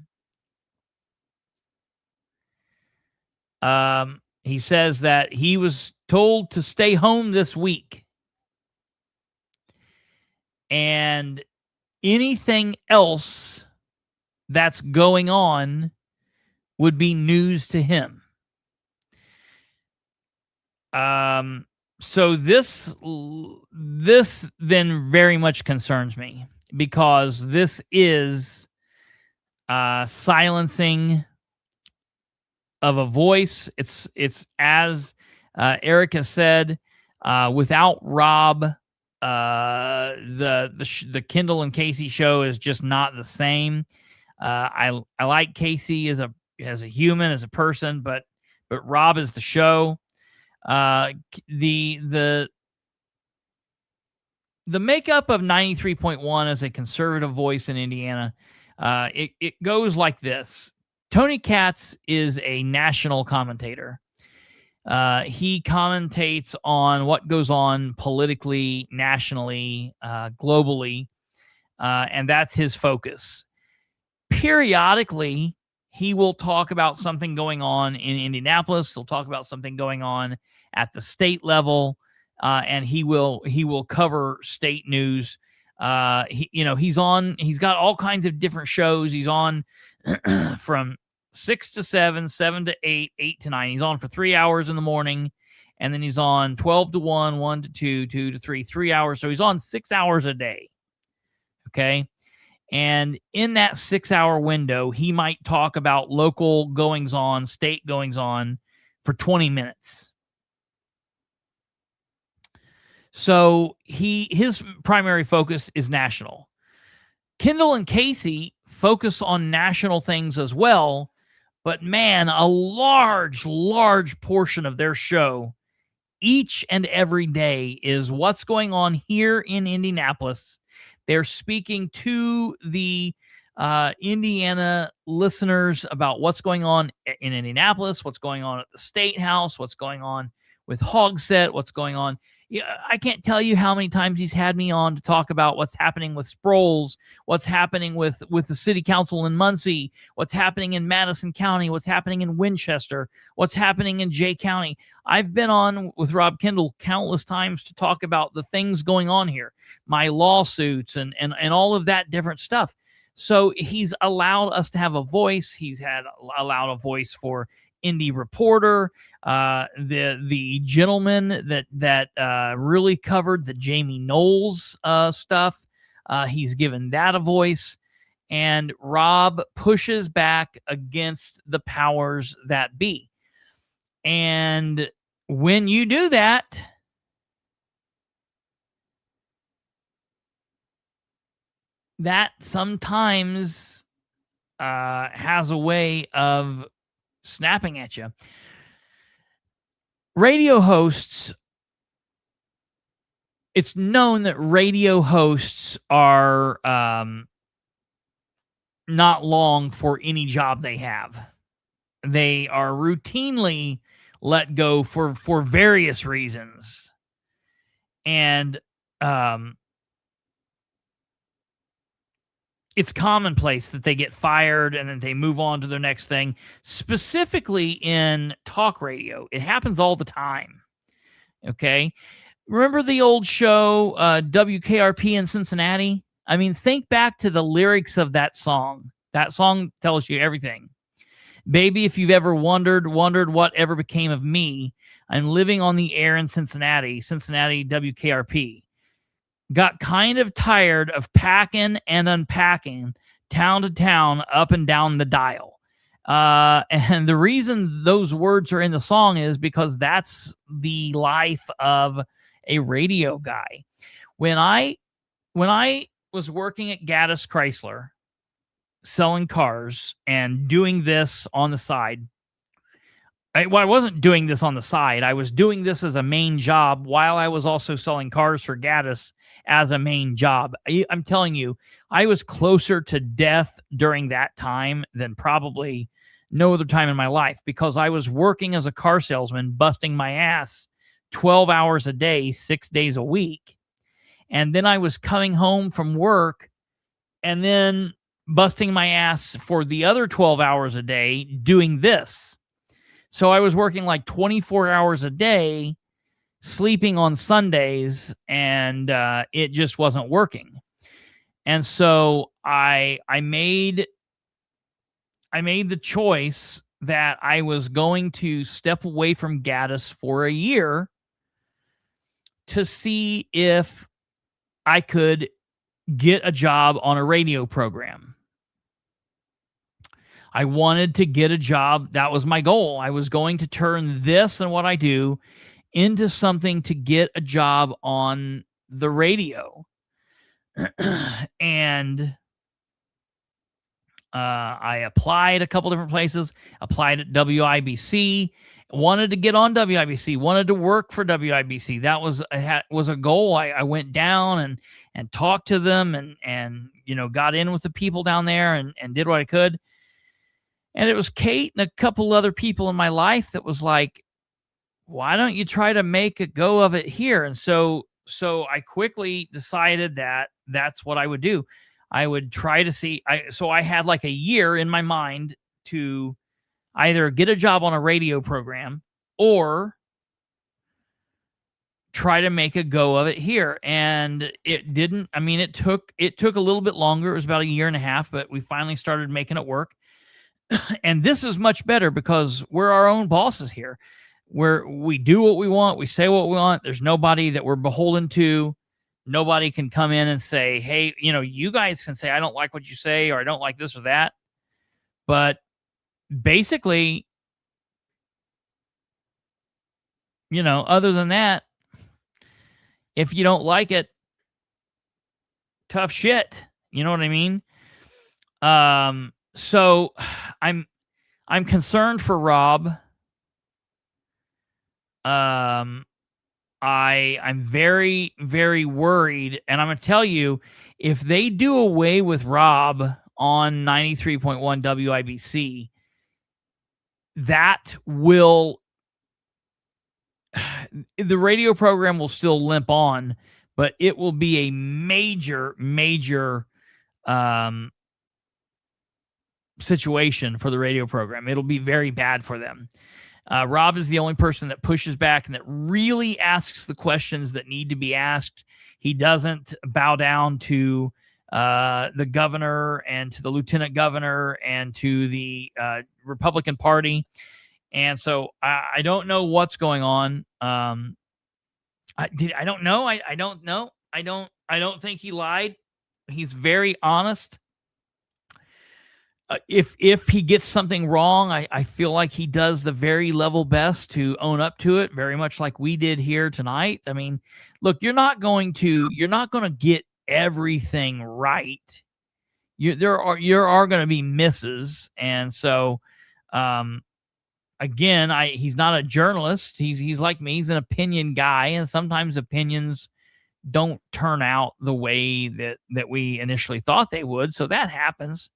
He says that he was told to stay home this week, and anything else that's going on would be news to him. So this then very much concerns me, because this is silencing of a voice. It's as Erica said, without Rob, the Kendall and Casey show is just not the same. I like Casey as a human, as a person, but Rob is the show. The makeup of 93.1 as a conservative voice in Indiana, it goes like this. Tony Katz is a national commentator. He commentates on what goes on politically, nationally, globally, and that's his focus. Periodically, he will talk about something going on in Indianapolis. He'll talk about something going on at the state level, and he will cover state news. He's got all kinds of different shows. He's on from 6 to 7, 7 to 8, 8 to 9. He's on for 3 hours in the morning, and then he's on 12 to 1, 1 to 2, 2 to 3, 3 hours. So he's on 6 hours a day. Okay. And in that 6-hour window, he might talk about local goings on, state goings on for 20 minutes. So his primary focus is national. Kendall and Casey focus on national things as well, but man, a large portion of their show each and every day is what's going on here in Indianapolis. They're speaking to the Indiana listeners about what's going on in Indianapolis, what's going on at the State House, what's going on with Hogsett, what's going on. I can't tell you how many times he's had me on to talk about what's happening with Sproles, what's happening with the city council in Muncie, what's happening in Madison County, what's happening in Winchester, what's happening in Jay County. I've been on with Rob Kendall countless times to talk about the things going on here, my lawsuits and all of that different stuff. So he's allowed us to have a voice. He's allowed a voice for Indie Reporter, the gentleman that really covered the Jamie Knowles stuff. He's given that a voice, and Rob pushes back against the powers that be. And when you do that, that sometimes has a way of snapping at you. Radio hosts, it's known that radio hosts are not long for any job they have. They are routinely let go for various reasons. And it's commonplace that they get fired and then they move on to their next thing. Specifically in talk radio, it happens all the time. Okay, remember the old show WKRP in Cincinnati? I mean, think back to the lyrics of that song. That song tells you everything. Baby, if you've ever wondered what ever became of me, I'm living on the air in Cincinnati WKRP. Got kind of tired of packing and unpacking town to town, up and down the dial. And the reason those words are in the song is because that's the life of a radio guy. When I was working at Gaddis Chrysler, selling cars and doing this on the side, I wasn't doing this on the side. I was doing this as a main job while I was also selling cars for Gaddis as a main job. I'm telling you, I was closer to death during that time than probably no other time in my life, because I was working as a car salesman, busting my ass 12 hours a day, 6 days a week. And then I was coming home from work and then busting my ass for the other 12 hours a day doing this. So I was working like 24 hours a day, sleeping on Sundays, and it just wasn't working. And so I made the choice that I was going to step away from Gaddis for a year to see if I could get a job on a radio program. I wanted to get a job. That was my goal. I was going to turn this and what I do into something to get a job on the radio. And I applied a couple different places, applied at WIBC, wanted to get on WIBC, wanted to work for WIBC. That was a goal. I went down and talked to them and got in with the people down there and did what I could. And it was Kate and a couple other people in my life that was like, why don't you try to make a go of it here? And so I quickly decided that that's what I would do. I would try to see. So I had like a year in my mind to either get a job on a radio program or try to make a go of it here. And it didn't. I mean, it took a little bit longer. It was about a year and a half, but we finally started making it work. And this is much better because we're our own bosses here. We do what we want. We say what we want. There's nobody that we're beholden to. Nobody can come in and say, hey, you guys can say, I don't like what you say, or I don't like this or that. But basically, other than that, if you don't like it, tough shit. You know what I mean? So I'm concerned for Rob. I'm very, very worried. And I'm going to tell you, if they do away with Rob on 93.1 WIBC, the radio program will still limp on, but it will be a major, major situation for the radio program. It'll be very bad for them. Rob is the only person that pushes back and that really asks the questions that need to be asked. He doesn't bow down to the governor and to the lieutenant governor and to the Republican Party. And so I don't know what's going on. I don't know. I don't know. I don't think he lied. He's very honest. If he gets something wrong, I feel like he does the very level best to own up to it, very much like we did here tonight. I mean, look, you're not going to get everything right. There are going to be misses, and so again, he's not a journalist. He's like me. He's an opinion guy, and sometimes opinions don't turn out the way that we initially thought they would. So that happens.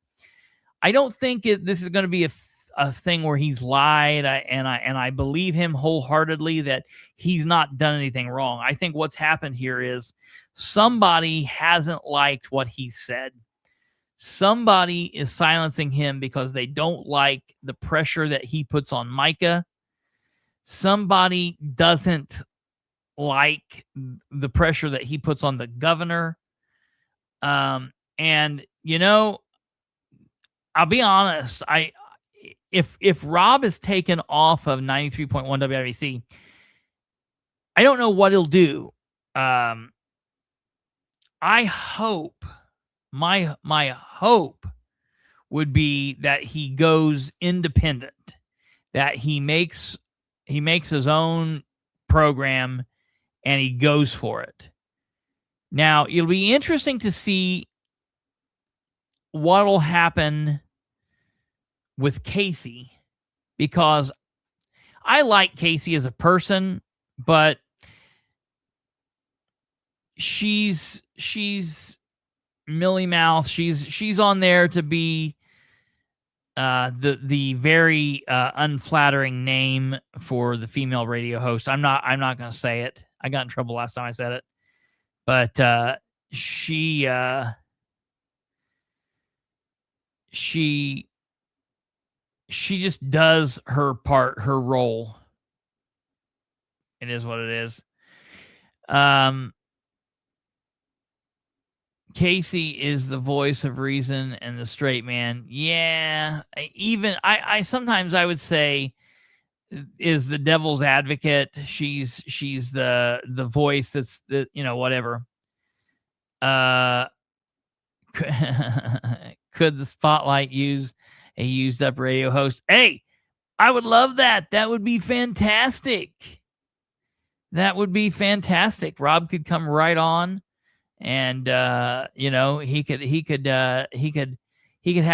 I don't think this is going to be a thing where he's lied, and I believe him wholeheartedly that he's not done anything wrong. I think what's happened here is somebody hasn't liked what he said. Somebody is silencing him because they don't like the pressure that he puts on Micah. Somebody doesn't like the pressure that he puts on the governor. And you know, I'll be honest, if Rob is taken off of 93.1 WIBC, I don't know what he'll do. I hope, my hope would be that he goes independent, that he makes his own program and he goes for it. Now, it'll be interesting to see what'll happen with Casey, because I like Casey as a person, but she's Millie Mouth. She's on there to be the very unflattering name for the female radio host. I'm not going to say it. I got in trouble last time I said it, but she just does her part, her role. It is what it is. Casey is the voice of reason and the straight man. Yeah, even I sometimes I would say is the devil's advocate. She's the voice that's the, you know, whatever. Could the spotlight use a used up radio host? Hey, I would love that. That would be fantastic. That would be fantastic. Rob could come right on, and you know, he could have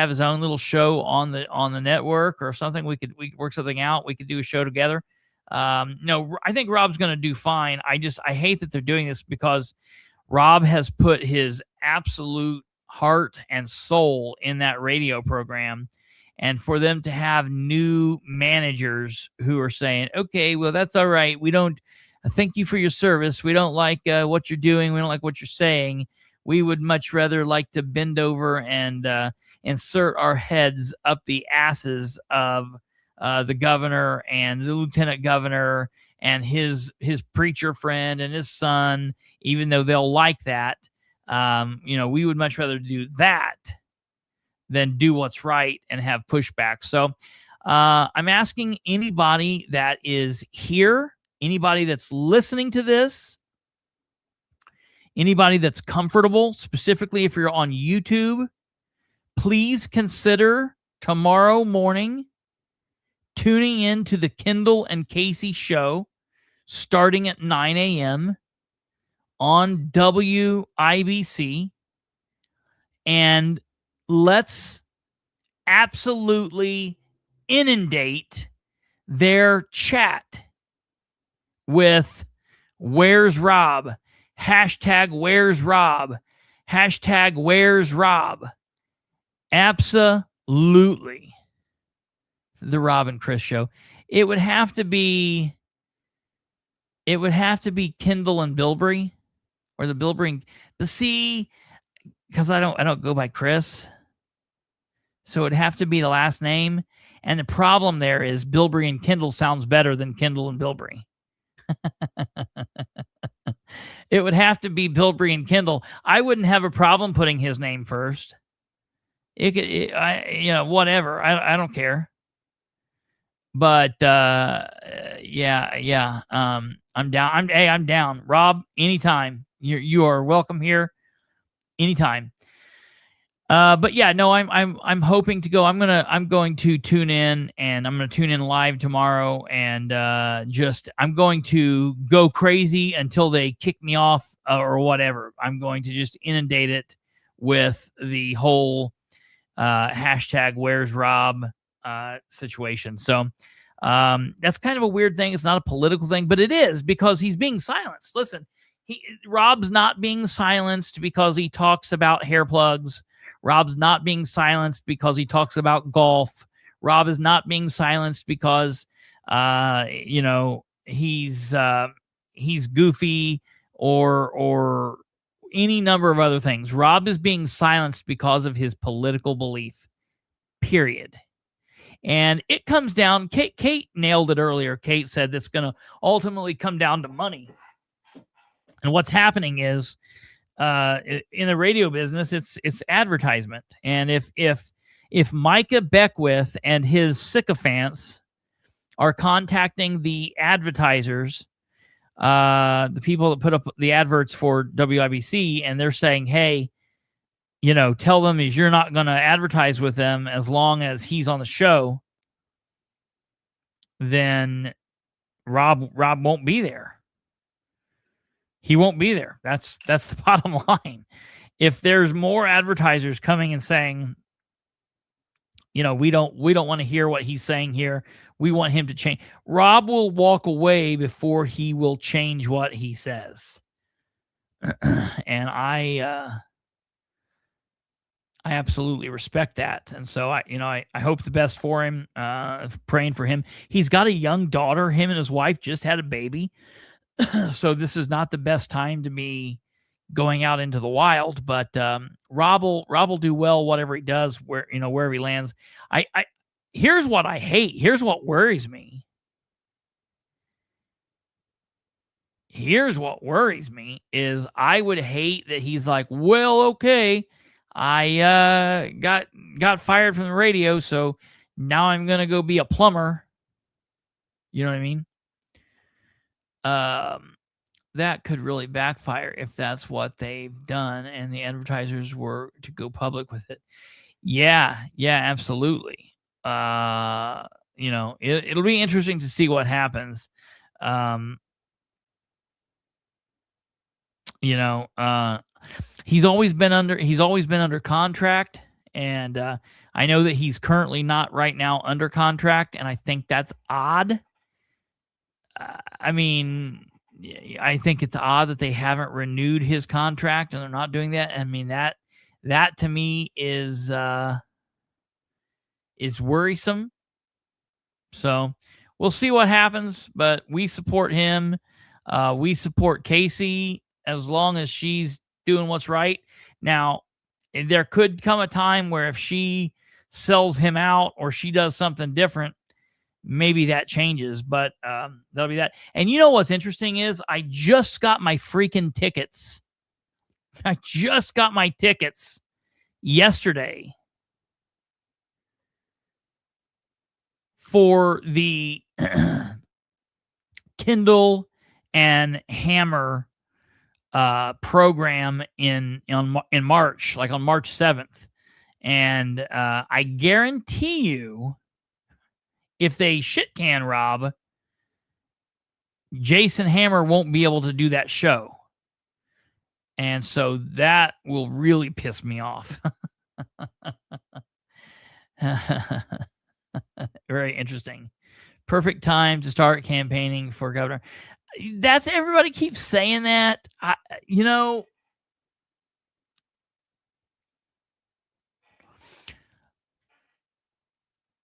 his own little show on the network or something. We could work something out. We could do a show together. No, I think Rob's going to do fine. I hate that they're doing this, because Rob has put his absolute heart and soul in that radio program, and for them to have new managers who are saying, okay, well, that's all right. We don't thank you for your service. We don't like what you're doing. We don't like what you're saying. We would much rather like to bend over and insert our heads up the asses of the governor and the lieutenant governor and his preacher friend and his son, even though they'll like that. You know, we would much rather do that than do what's right and have pushback. So I'm asking anybody that is here, anybody that's listening to this, anybody that's comfortable, specifically if you're on YouTube, please consider tomorrow morning tuning in to the Kendall and Casey show starting at 9 a.m. on WIBC, and let's absolutely inundate their chat with "Where's Rob?" Hashtag "Where's Rob?" Hashtag "Where's Rob?" Absolutely. The Rob and Chris show. It would have to be Kendall and Bilbrey, or the Bilbrey and, but see, because I don't go by Chris, so it'd have to be the last name. And the problem there is Bilbrey and Kendall sounds better than Kendall and Bilbrey. It would have to be Bilbrey and Kendall. I wouldn't have a problem putting his name first. You know, whatever. I don't care. But yeah. I'm down. I'm down. Rob, anytime. You are welcome here, anytime. But yeah, no, I'm hoping to go. I'm going to tune in, and I'm going to tune in live tomorrow, and I'm going to go crazy until they kick me off or whatever. I'm going to just inundate it with the whole hashtag "Where's Rob?" situation. So that's kind of a weird thing. It's not a political thing, but it is, because he's being silenced. Listen, Rob's not being silenced because he talks about hair plugs. Rob's not being silenced because he talks about golf. Rob is not being silenced because you know, he's goofy or any number of other things. Rob is being silenced because of his political belief, period. And it comes down, Kate nailed it earlier. Kate said that's going to ultimately come down to money. And what's happening is, in the radio business, it's advertisement. And if Micah Beckwith and his sycophants are contacting the advertisers, the people that put up the adverts for WIBC, and they're saying, hey, tell them you're not going to advertise with them as long as he's on the show, then Rob won't be there. He won't be there. That's the bottom line. If there's more advertisers coming and saying, we don't want to hear what he's saying here, we want him to change, Rob will walk away before he will change what he says. And I absolutely respect that. And so I hope the best for him, praying for him. He's got a young daughter. Him and his wife just had a baby. So this is not the best time to be going out into the wild, but Rob will do well, whatever he does, wherever he lands. Here's what I hate. Here's what worries me. Here's what worries me is I would hate that he's like, well, okay, I got fired from the radio, so now I'm going to go be a plumber. You know what I mean? That could really backfire if that's what they've done and the advertisers were to go public with it. Yeah, absolutely. It'll be interesting to see what happens. He's always been under contract, and I know that he's currently not right now under contract, and I think that's odd. I think it's odd that they haven't renewed his contract and they're not doing that. I mean, that to me is worrisome. So we'll see what happens, but we support him. We support Casey as long as she's doing what's right. Now, there could come a time where if she sells him out or she does something different, maybe that changes, but that'll be that. And you know what's interesting is I just got my freaking tickets. I just got my tickets yesterday for the Kendall and Hammer program in March, like on March 7th. And I guarantee you, if they shit can Rob, Jason Hammer won't be able to do that show. And so that will really piss me off. Very interesting. Perfect time to start campaigning for governor. That's everybody keeps saying that.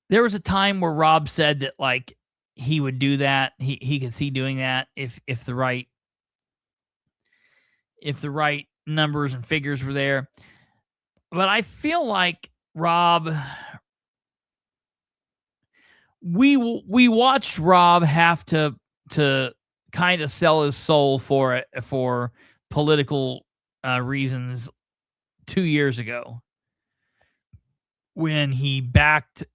There was a time where Rob said that like he would do that. He could see doing that if the right numbers and figures were there. But I feel like Rob, we watched Rob have to kind of sell his soul for political reasons 2 years ago when he backed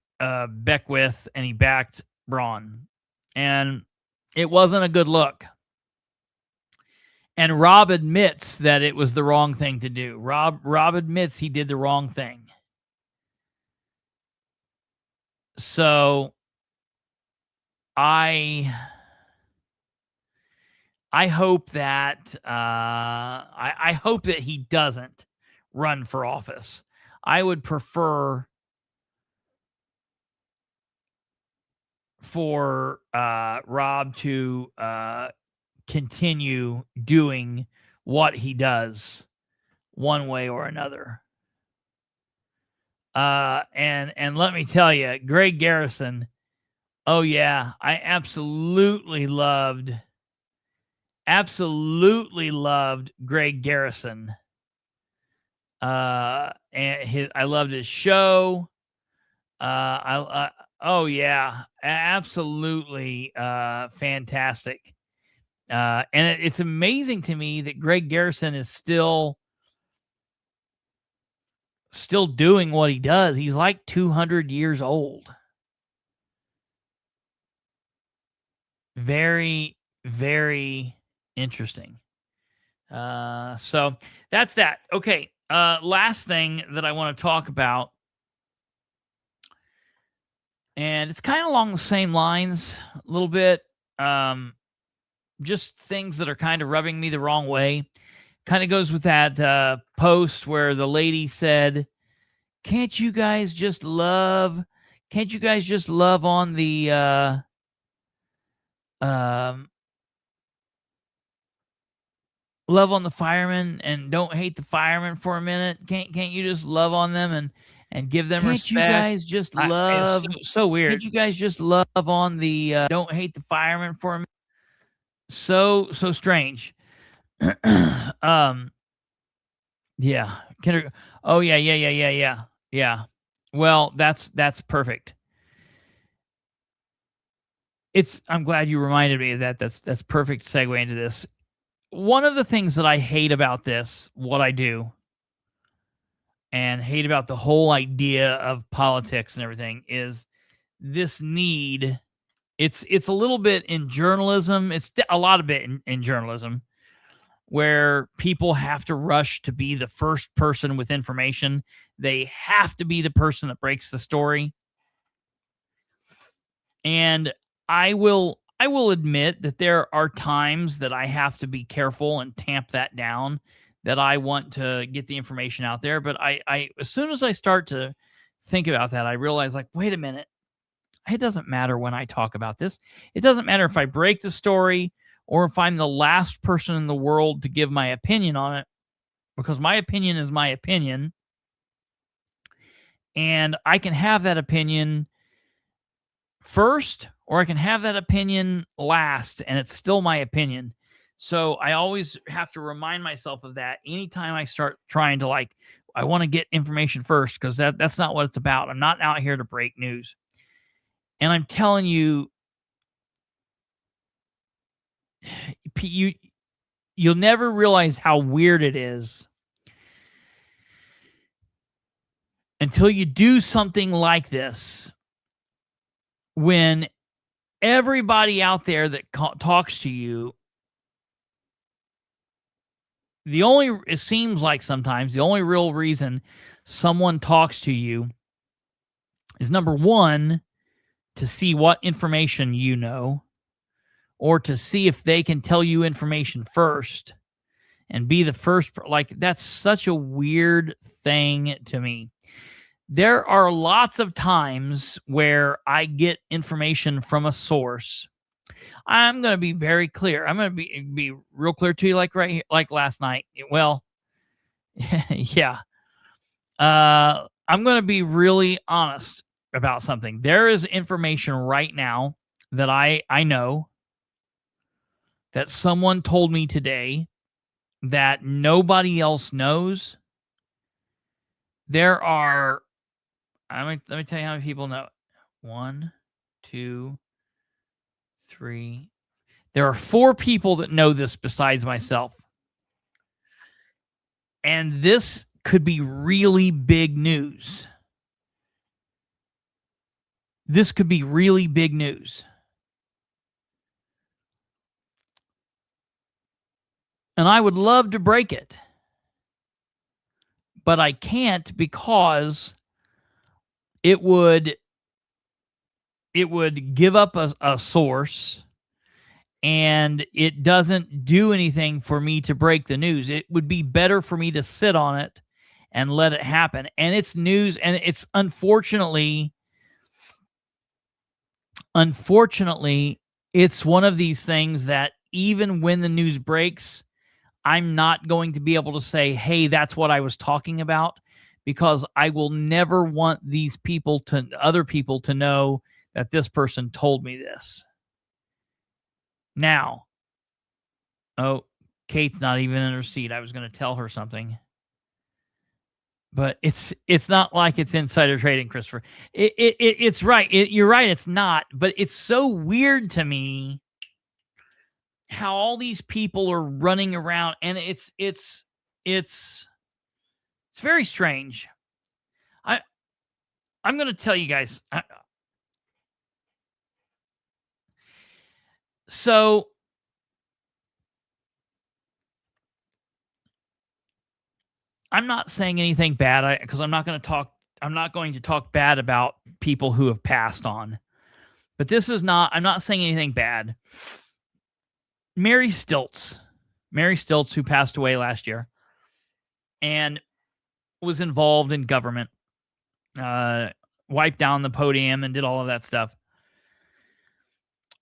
Beckwith and he backed Braun, and it wasn't a good look. And Rob admits that it was the wrong thing to do. Rob admits he did the wrong thing. So I hope that I hope that he doesn't run for office. I would prefer for Rob to continue doing what he does one way or another. And let me tell you, Greg Garrison, oh yeah, I absolutely loved absolutely loved Greg Garrison. And I loved his show. Oh yeah, absolutely fantastic. And it's amazing to me that Greg Garrison is still doing what he does. He's like 200 years old. Very, very interesting. So that's that. Okay. Last thing that I want to talk about, and it's kind of along the same lines a little bit. Just things that are kind of rubbing me the wrong way. Kind of goes with that post where the lady said, can't you guys just love on the love on the firemen and don't hate the firemen for a minute? Can't you just love on them and give them respect? Can't you guys just love? So weird. Can't you guys just love on the don't hate the firemen for a minute? So strange. Yeah. Oh yeah. Well, that's perfect. I'm glad you reminded me of that. That's perfect segue into this. One of the things that I hate about this, what I do, and hate about the whole idea of politics and everything, is this need. It's a little bit in journalism. It's a lot of it in journalism, where people have to rush to be the first person with information. They have to be the person that breaks the story. And I will admit that there are times that I have to be careful and tamp that down, that I want to get the information out there. But I as soon as I start to think about that, I realize, like, wait a minute. It doesn't matter when I talk about this. It doesn't matter if I break the story or if I'm the last person in the world to give my opinion on it, because my opinion is my opinion. And I can have that opinion first, or I can have that opinion last, and it's still my opinion. So I always have to remind myself of that anytime I start trying to, like, I want to get information first, because that's not what it's about. I'm not out here to break news. And I'm telling you, you'll never realize how weird it is until you do something like this, when everybody out there that talks to you, it seems like sometimes the only real reason someone talks to you is, number one, to see what information you know, or to see if they can tell you information first and be the first. Like, that's such a weird thing to me. There are lots of times where I get information from a source. I'm going to be very clear. I'm going to be real clear to you, like right here, like last night. Well, yeah. I'm going to be really honest about something. There is information right now that I know that someone told me today that nobody else knows. There are, let me tell you how many people know. 1, 2, 3. There are 4 people that know this besides myself. And this could be really big news. This could be really big news. And I would love to break it. But I can't, because it would give up a source, and it doesn't do anything for me to break the news. It would be better for me to sit on it and let it happen. And it's news, and it's unfortunately, it's one of these things that even when the news breaks, I'm not going to be able to say, hey, that's what I was talking about, because I will never want other people to know that this person told me this. Now, Oh, Kate's not even in her seat. I was going to tell her something. But it's not like it's insider trading, Christopher. It's right. You're right. It's not. But it's so weird to me how all these people are running around, and it's very strange. I'm going to tell you guys. So I'm not saying anything bad because I'm not going to talk bad about people who have passed on. But I'm not saying anything bad. Mary Stilts, who passed away last year and was involved in government, wiped down the podium and did all of that stuff.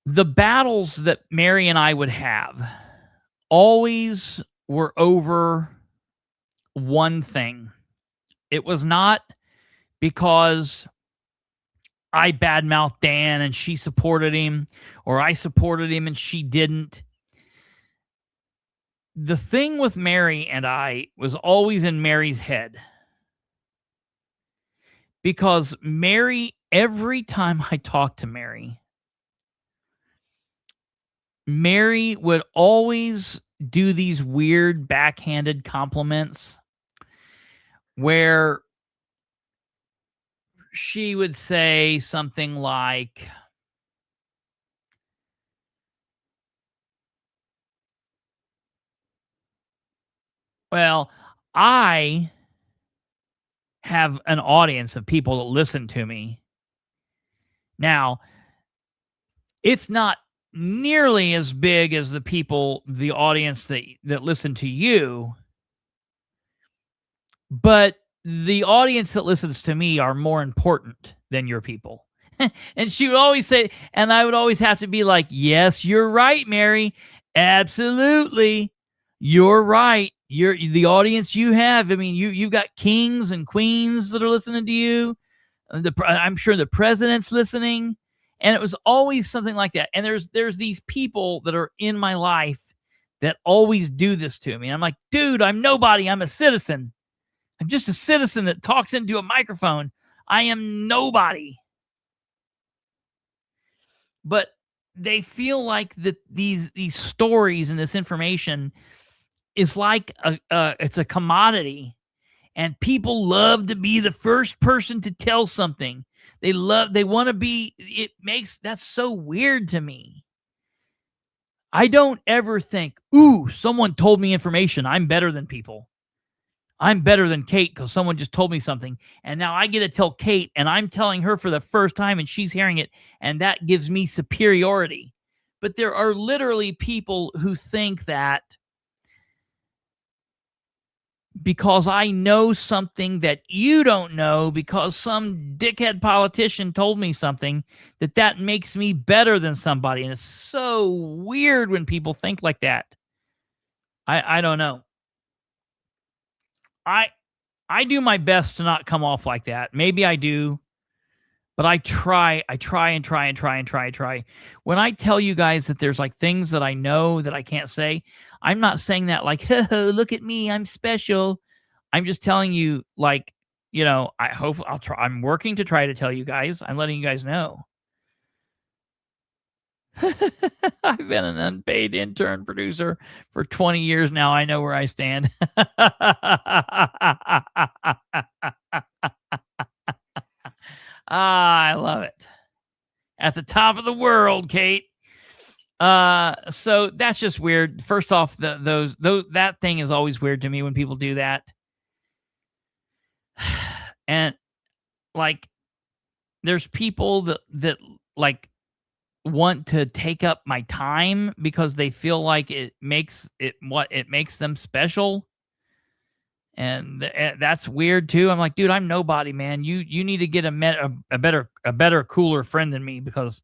The battles that Mary and I would have always were over one thing. It was not because I badmouthed Dan and she supported him, or I supported him and she didn't. The thing with Mary and I was always in Mary's head. Because Mary, every time I talked to Mary would always do these weird backhanded compliments where she would say something like, well, I have an audience of people that listen to me. Now, it's not nearly as big as the audience that listen to you, but the audience that listens to me are more important than your people. And she would always say, and I would always have to be like, yes, you're right, Mary. Absolutely. You're right. You're the audience you have. I mean, you've got kings and queens that are listening to you. I'm sure the president's listening. And it was always something like that. And there's these people that are in my life that always do this to me. And I'm like, dude, I'm nobody. I'm a citizen. I'm just a citizen that talks into a microphone. I am nobody. But they feel like that these stories and this information is like it's a commodity, and people love to be the first person to tell something. They want to be. That's so weird to me. I don't ever think, ooh, someone told me information. I'm better than people. I'm better than Kate because someone just told me something. And now I get to tell Kate, and I'm telling her for the first time, and she's hearing it, and that gives me superiority. But there are literally people who think that because I know something that you don't know, because some dickhead politician told me something, that makes me better than somebody. And it's so weird when people think like that. I don't know. I do my best to not come off like that. Maybe I do, but I try. When I tell you guys that there's like things that I know that I can't say, I'm not saying that like, look at me, I'm special. I'm just telling you, like, I hope I'll try. I'm working to try to tell you guys. I'm letting you guys know. I've been an unpaid intern producer for 20 years now. I know where I stand. I love it. At the top of the world, Kate. So that's just weird. First off, that thing is always weird to me when people do that. And like, there's people that like want to take up my time because they feel like it makes them special. And that's weird too. I'm like, dude, I'm nobody, man. You need to get a better, cooler friend than me, because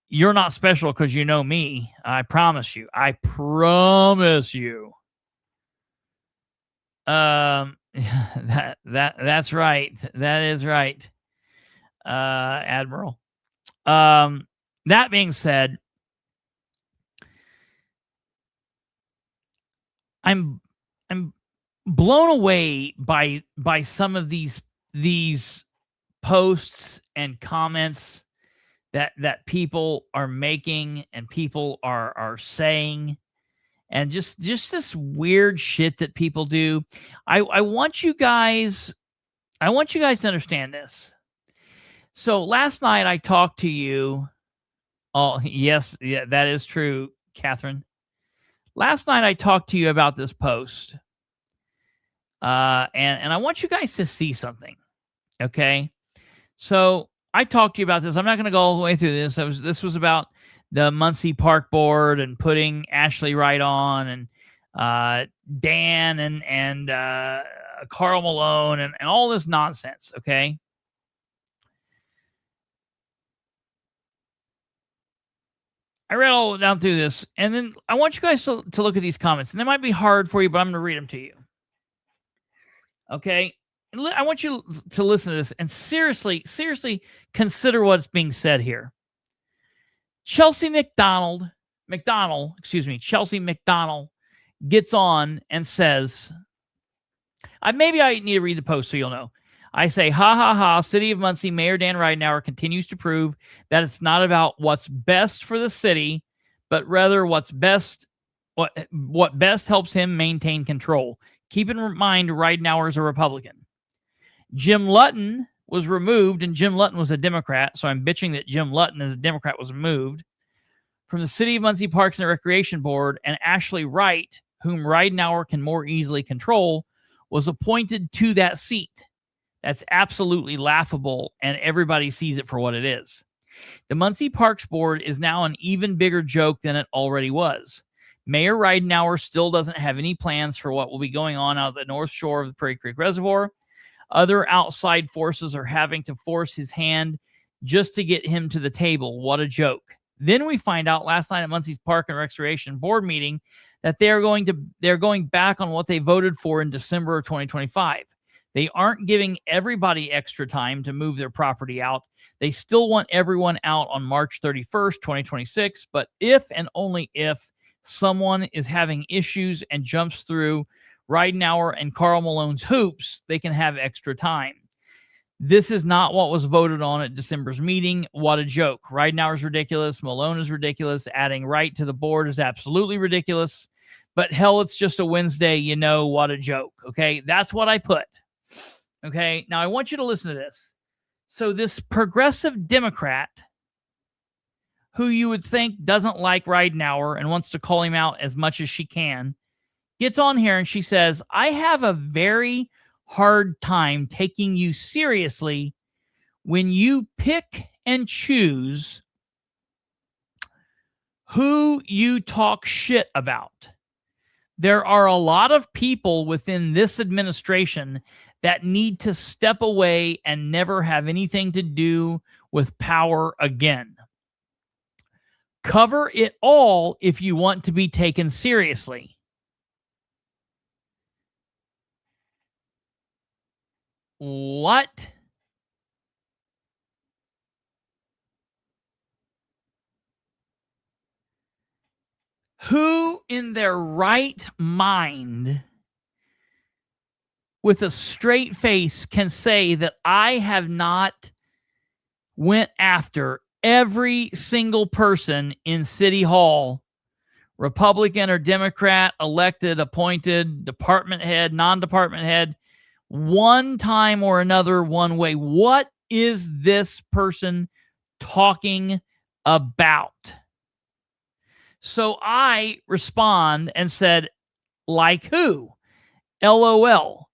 you're not special because you know me. I promise you. That's right. That is right. Admiral. That being said, I'm blown away by some of these posts and comments that people are making and people are saying, and just this weird shit that people do. I want you guys to understand this. So last night I talked to you. Oh, yes, yeah, that is true, Catherine. Last night I talked to you about this post. And I want you guys to see something. Okay. So I talked to you about this. I'm not going to go all the way through this. This was about the Muncie Park Board and putting Ashley Wright on, and Dan and Carl Malone and all this nonsense. Okay. I read all down through this, and then I want you guys to look at these comments, and they might be hard for you, but I'm going to read them to you. Okay. I want you to listen to this and seriously consider what's being said here. Chelsea McDonald gets on and says, maybe I need to read the post so you'll know. I say, ha ha ha, City of Muncie Mayor Dan Ridenour continues to prove that it's not about what's best for the city, but rather what best helps him maintain control. Keep in mind, Ridenour is a Republican. Jim Lutton was removed, and Jim Lutton was a Democrat, so I'm bitching that Jim Lutton as a Democrat was removed from the City of Muncie Parks and Recreation Board, and Ashley Wright, whom Ridenour can more easily control, was appointed to that seat. That's absolutely laughable, and everybody sees it for what it is. The Muncie Parks Board is now an even bigger joke than it already was. Mayor Ridenour still doesn't have any plans for what will be going on out at the north shore of the Prairie Creek Reservoir. Other outside forces are having to force his hand just to get him to the table. What a joke. Then we find out last night at Muncie's Park and Recreation Board meeting that they're going back on what they voted for in December of 2025. They aren't giving everybody extra time to move their property out. They still want everyone out on March 31st, 2026. But if and only if someone is having issues and jumps through Ridenour and Carl Malone's hoops, they can have extra time. This is not what was voted on at December's meeting. What a joke. Ridenour is ridiculous. Malone is ridiculous. Adding Wright to the board is absolutely ridiculous. But hell, it's just a Wednesday. What a joke. Okay, that's what I put. Okay, now I want you to listen to this. So this progressive Democrat, who you would think doesn't like Ridenour and wants to call him out as much as she can, gets on here and she says, I have a very hard time taking you seriously when you pick and choose who you talk shit about. There are a lot of people within this administration that need to step away and never have anything to do with power again. Cover it all if you want to be taken seriously. What? Who in their right mind with a straight face can say that I have not went after every single person in City Hall, Republican or Democrat, elected, appointed, department head, non-department head, one time or another, one way? What is this person talking about? So I respond and said, like who? LOL.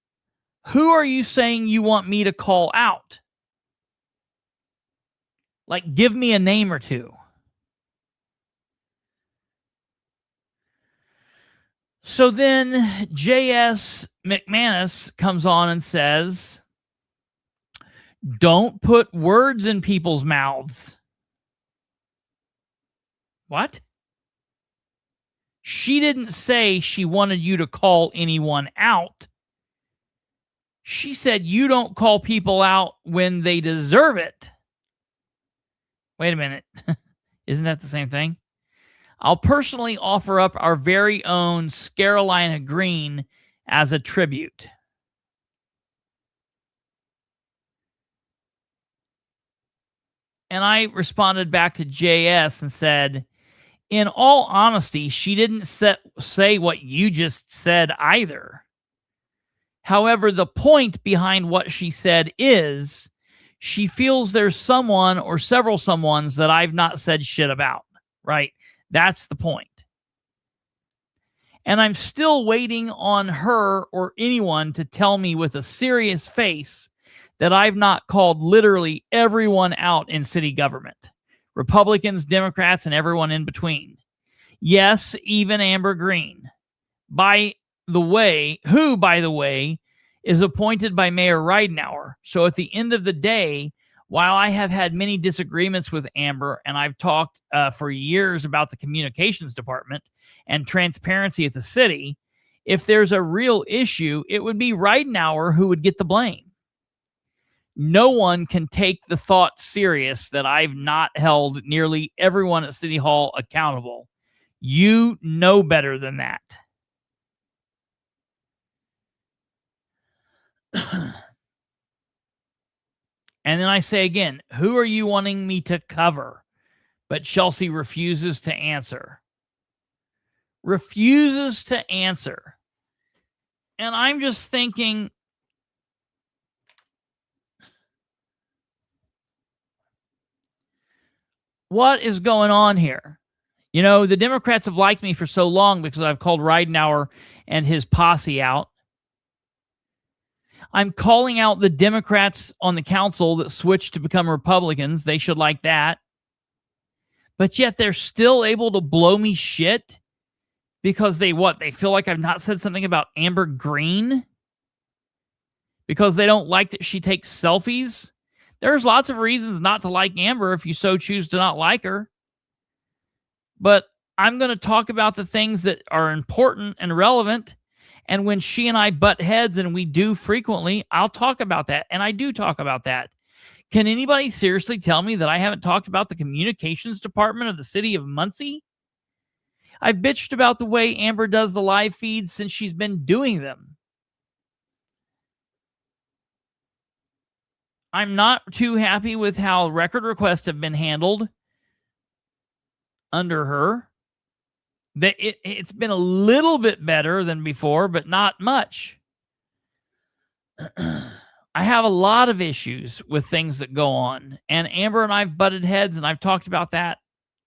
Who are you saying you want me to call out? Like, give me a name or two. So then J.S. McManus comes on and says, don't put words in people's mouths. What? She didn't say she wanted you to call anyone out. She said you don't call people out when they deserve it. Wait a minute. Isn't that the same thing? I'll personally offer up our very own Carolina Green as a tribute. And I responded back to JS and said, in all honesty, she didn't say what you just said either. However, the point behind what she said is she feels there's someone or several someones that I've not said shit about, right? That's the point. And I'm still waiting on her or anyone to tell me with a serious face that I've not called literally everyone out in city government. Republicans, Democrats, and everyone in between. Yes, even Amber Green. By the way, is appointed by Mayor Ridenour. So at the end of the day, while I have had many disagreements with Amber, and I've talked for years about the communications department and transparency at the city, if there's a real issue, it would be Ridenour who would get the blame. No one can take the thought serious that I've not held nearly everyone at City Hall accountable. You know better than that. And then I say again, who are you wanting me to cover? But Chelsea refuses to answer. Refuses to answer. And I'm just thinking, what is going on here? You know, the Democrats have liked me for so long because I've called Ridenour and his posse out. I'm calling out the Democrats on the council that switched to become Republicans. They should like that. But yet they're still able to blow me shit because they feel like I've not said something about Amber Green? Because they don't like that she takes selfies? There's lots of reasons not to like Amber if you so choose to not like her. But I'm going to talk about the things that are important and relevant. And when she and I butt heads, and we do frequently, I'll talk about that. And I do talk about that. Can anybody seriously tell me that I haven't talked about the communications department of the city of Muncie? I've bitched about the way Amber does the live feeds since she's been doing them. I'm not too happy with how record requests have been handled under her. It's been a little bit better than before, but not much. I have a lot of issues with things that go on. And Amber and I've butted heads, and I've talked about that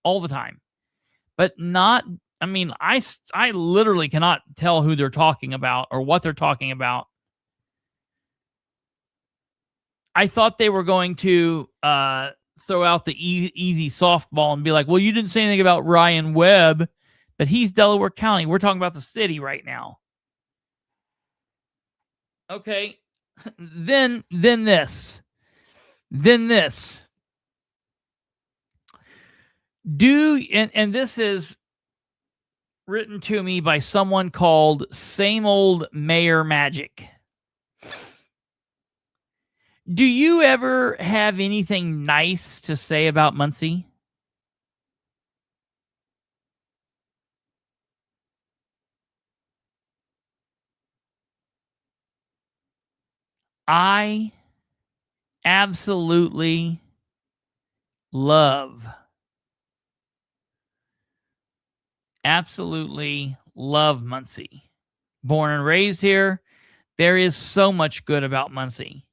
all the time. But I literally cannot tell who they're talking about or what they're talking about. I thought they were going to throw out the easy softball and be like, well, you didn't say anything about Ryan Webb, but he's Delaware County. We're talking about the city right now. Okay. Then this. And this is written to me by someone called Same Old Mayor Magic. Do you ever have anything nice to say about Muncie? I absolutely love Muncie. Born and raised here, there is so much good about Muncie.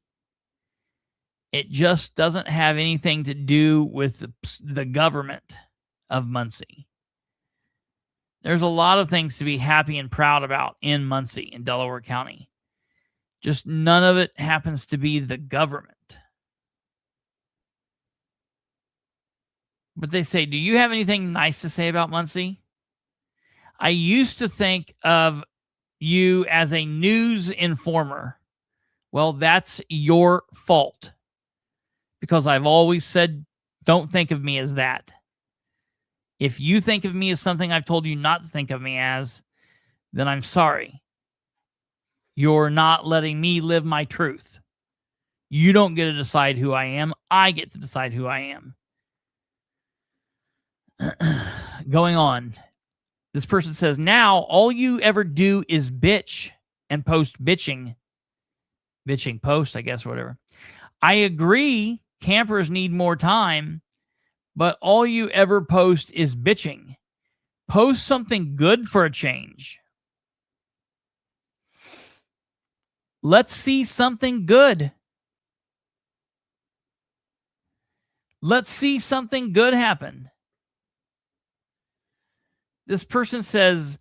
It just doesn't have anything to do with the government of Muncie. There's a lot of things to be happy and proud about in Muncie, in Delaware County. Just none of it happens to be the government. But they say, do you have anything nice to say about Muncie? I used to think of you as a news informer. Well, that's your fault. Because I've always said, don't think of me as that. If you think of me as something I've told you not to think of me as, then I'm sorry. You're not letting me live my truth. You don't get to decide who I am. I get to decide who I am. Going on. This person says, now all you ever do is bitch and post bitching. Bitching post, I guess, or whatever. I agree campers need more time, but all you ever post is bitching. Post something good for a change. Let's see something good. Let's see something good happen. This person says,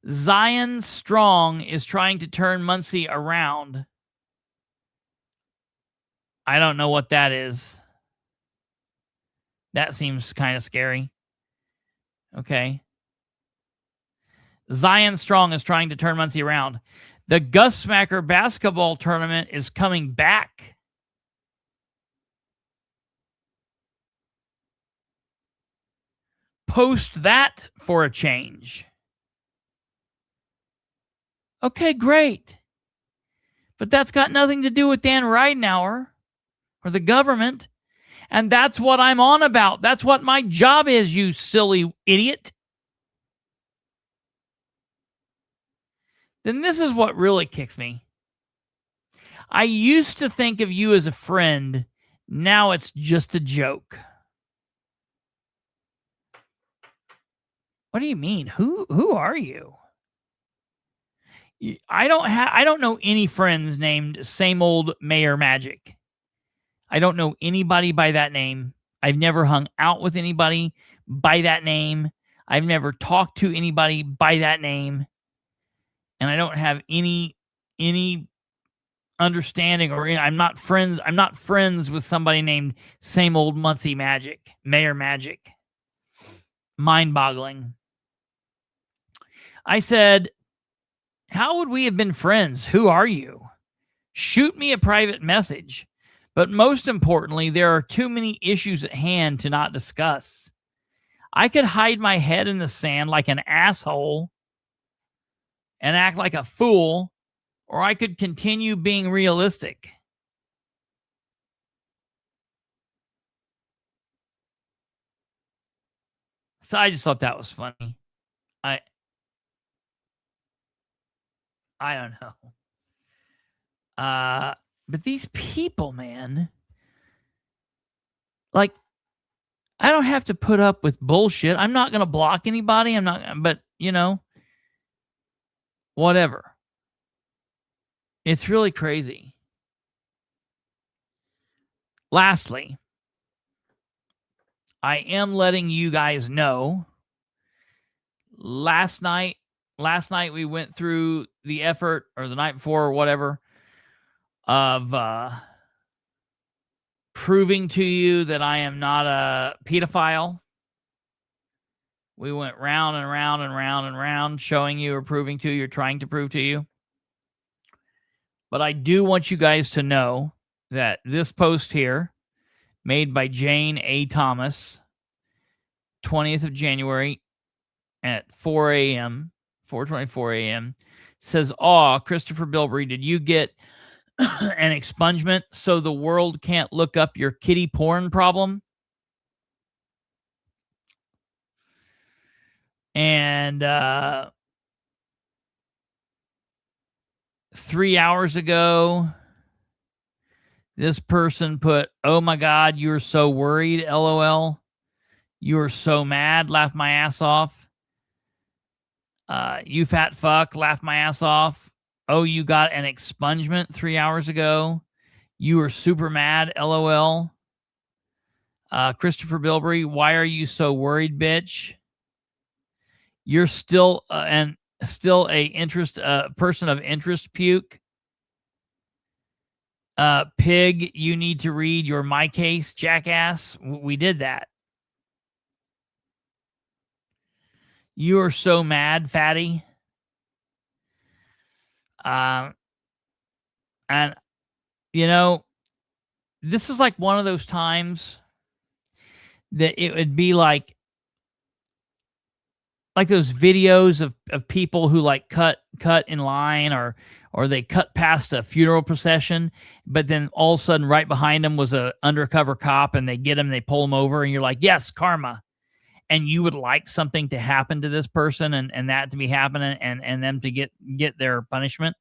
Zion Strong is trying to turn Muncie around. I don't know what that is. That seems kind of scary. Okay. Zion Strong is trying to turn Muncie around. The Gus Smacker basketball tournament is coming back. Post that for a change. Okay, great. But that's got nothing to do with Dan Ridenhour or the government. And that's what I'm on about. That's what my job is, you silly idiot. Then this is what really kicks me. I used to think of you as a friend. Now it's just a joke. What do you mean? Who are you? I don't know any friends named Same Old Mayor Magic. I don't know anybody by that name. I've never hung out with anybody by that name. I've never talked to anybody by that name. And I don't have any understanding, or I'm not friends with somebody named Same Old Muncie Magic, Mayor Magic. Mind-boggling. I said, how would we have been friends? Who are you? Shoot me a private message. But most importantly, there are too many issues at hand to not discuss. I could hide my head in the sand like an asshole and act like a fool, or I could continue being realistic. So I just thought that was funny. I don't know. But these people, man, like, I don't have to put up with bullshit. I'm not going to block anybody. But, whatever. It's really crazy. Lastly, I am letting you guys know, last night we went through the effort, or the night before or whatever, of proving to you that I am not a pedophile. We went round and round and round and round, showing you or proving to you or trying to prove to you. But I do want you guys to know that this post here, made by Jane A. Thomas, 20th of January at 4 a.m., 4:24 a.m., says, Kristopher Bilbrey, did you get an expungement so the world can't look up your kiddie porn problem? And 3 hours ago, this person put, oh my God, you're so worried, LOL. You were so mad, laugh my ass off. You fat fuck, laugh my ass off. Oh, you got an expungement 3 hours ago. You were super mad, LOL. Kristopher Bilbrey, why are you so worried, bitch? You're still a person of interest, puke. Pig, you need to read your My Case, jackass. We did that. You are so mad, fatty. And, this is like one of those times that it would be like those videos of people who like cut in line, or they cut past a funeral procession, but then all of a sudden right behind them was a undercover cop, and they get him, they pull him over, and you're like, yes, karma. and you would like something to happen to this person and that to be happening and them to get their punishment.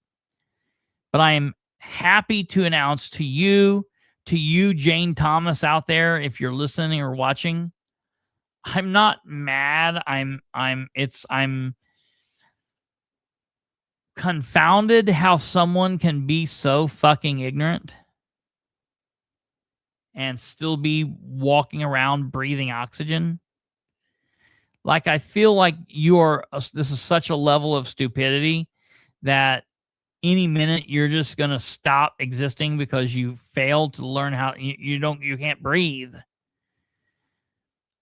But I am happy to announce to you, Jane Thomas out there, if you're listening or watching, I'm not mad. I'm confounded how someone can be so fucking ignorant and still be walking around breathing oxygen. Like, I feel like this is such a level of stupidity that any minute you're just going to stop existing because you failed to learn how you can't breathe.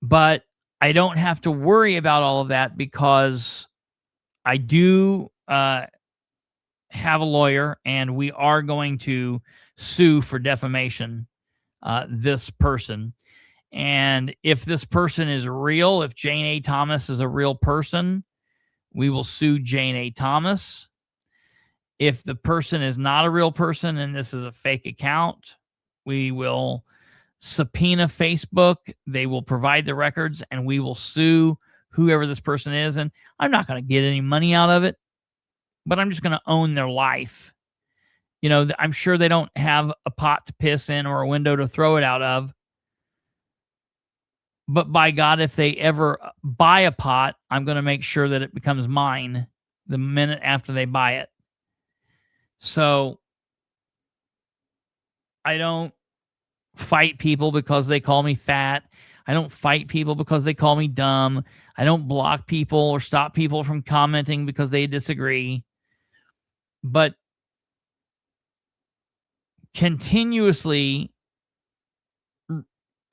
But I don't have to worry about all of that because I do have a lawyer, and we are going to sue for defamation this person. And if this person is real, if Jane A. Thomas is a real person, we will sue Jane A. Thomas. If the person is not a real person and this is a fake account, we will subpoena Facebook. They will provide the records, and we will sue whoever this person is. And I'm not going to get any money out of it, but I'm just going to own their life. You know, I'm sure they don't have a pot to piss in or a window to throw it out of. But by God, if they ever buy a pot, I'm going to make sure that it becomes mine the minute after they buy it. So I don't fight people because they call me fat. I don't fight people because they call me dumb. I don't block people or stop people from commenting because they disagree. But continuously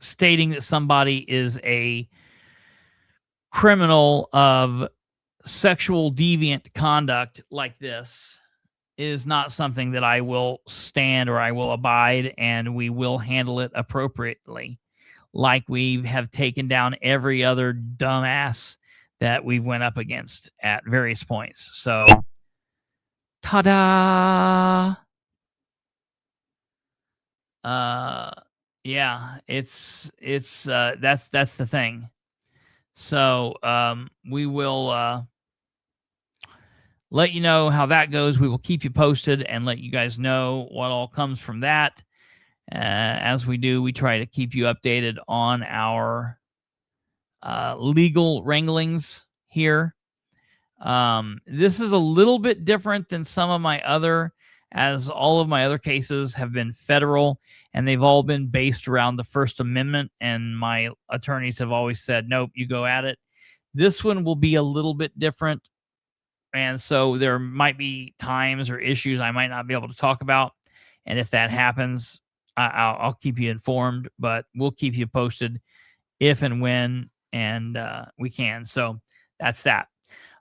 stating that somebody is a criminal of sexual deviant conduct like this is not something that I will stand or I will abide, and we will handle it appropriately, like we have taken down every other dumbass that we went up against at various points. So, ta-da! Yeah, it's that's the thing. So we will let you know how that goes. We will keep you posted and let you guys know what all comes from that. As we do, we try to keep you updated on our legal wranglings here. This is a little bit different than some of my other, as all of my other cases have been federal, and they've all been based around the First Amendment, and my attorneys have always said, nope, you go at it. This one will be a little bit different, and so there might be times or issues I might not be able to talk about, and if that happens, I'll keep you informed, but we'll keep you posted if and when and we can. So that's that.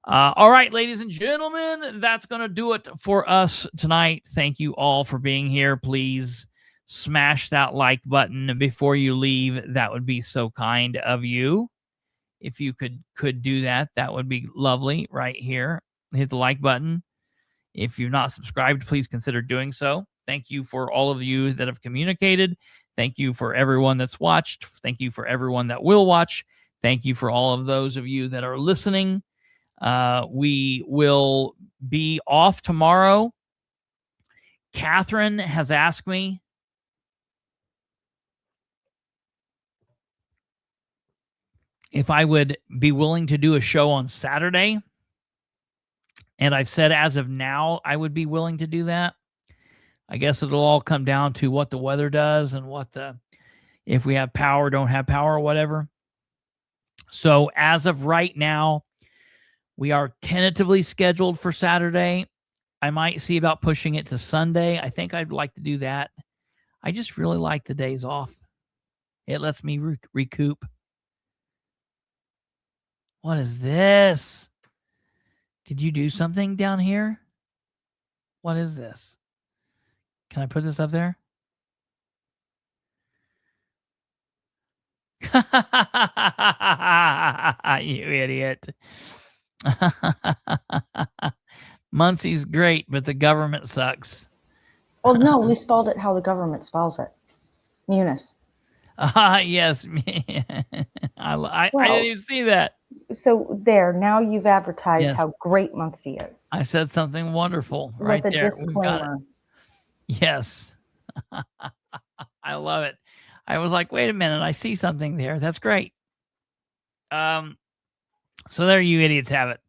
All right, ladies and gentlemen, that's going to do it for us tonight. Thank you all for being here. Please smash that like button before you leave. That would be so kind of you. If you could do that, that would be lovely right here. Hit the like button. If you're not subscribed, please consider doing so. Thank you for all of you that have communicated. Thank you for everyone that's watched. Thank you for everyone that will watch. Thank you for all of those of you that are listening. We will be off tomorrow. Catherine has asked me if I would be willing to do a show on Saturday. And I've said as of now, I would be willing to do that. I guess it'll all come down to what the weather does and if we have power, don't have power, or whatever. So as of right now, we are tentatively scheduled for Saturday. I might see about pushing it to Sunday. I think I'd like to do that. I just really like the days off. It lets me recoup. What is this? Did you do something down here? What is this? Can I put this up there? You idiot. Muncie's great, but the government sucks. Well, no, we spelled it how the government spells it. Munis. Yes. I Well, didn't even see that. So there, now you've advertised Yes. how great Muncie is. I said something wonderful right with a there. We've got it. disclaimer. Yes. I love it. I was like, wait a minute, I see something there. That's great. So there you idiots have it.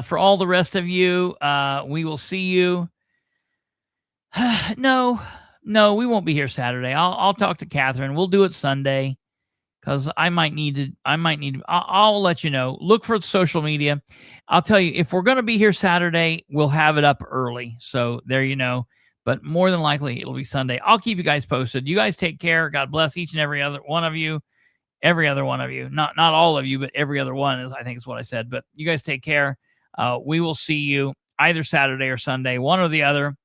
For all the rest of you, we will see you. No, we won't be here Saturday. I'll talk to Catherine. We'll do it Sunday because I might need to. I'll let you know. Look for social media. I'll tell you if we're going to be here Saturday, we'll have it up early. So there you know. But more than likely, it'll be Sunday. I'll keep you guys posted. You guys take care. God bless each and every other one of you. Every other one of you. Not all of you, but every other one is, I think is what I said. But you guys take care. We will see you either Saturday or Sunday, one or the other.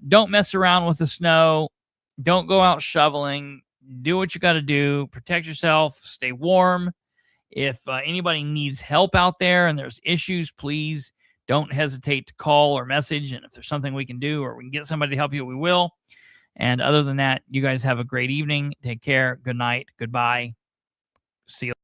Don't mess around with the snow. Don't go out shoveling. Do what you got to do. Protect yourself. Stay warm. If anybody needs help out there and there's issues, please don't hesitate to call or message. And if there's something we can do or we can get somebody to help you, we will. And other than that, you guys have a great evening. Take care. Good night. Goodbye. See you.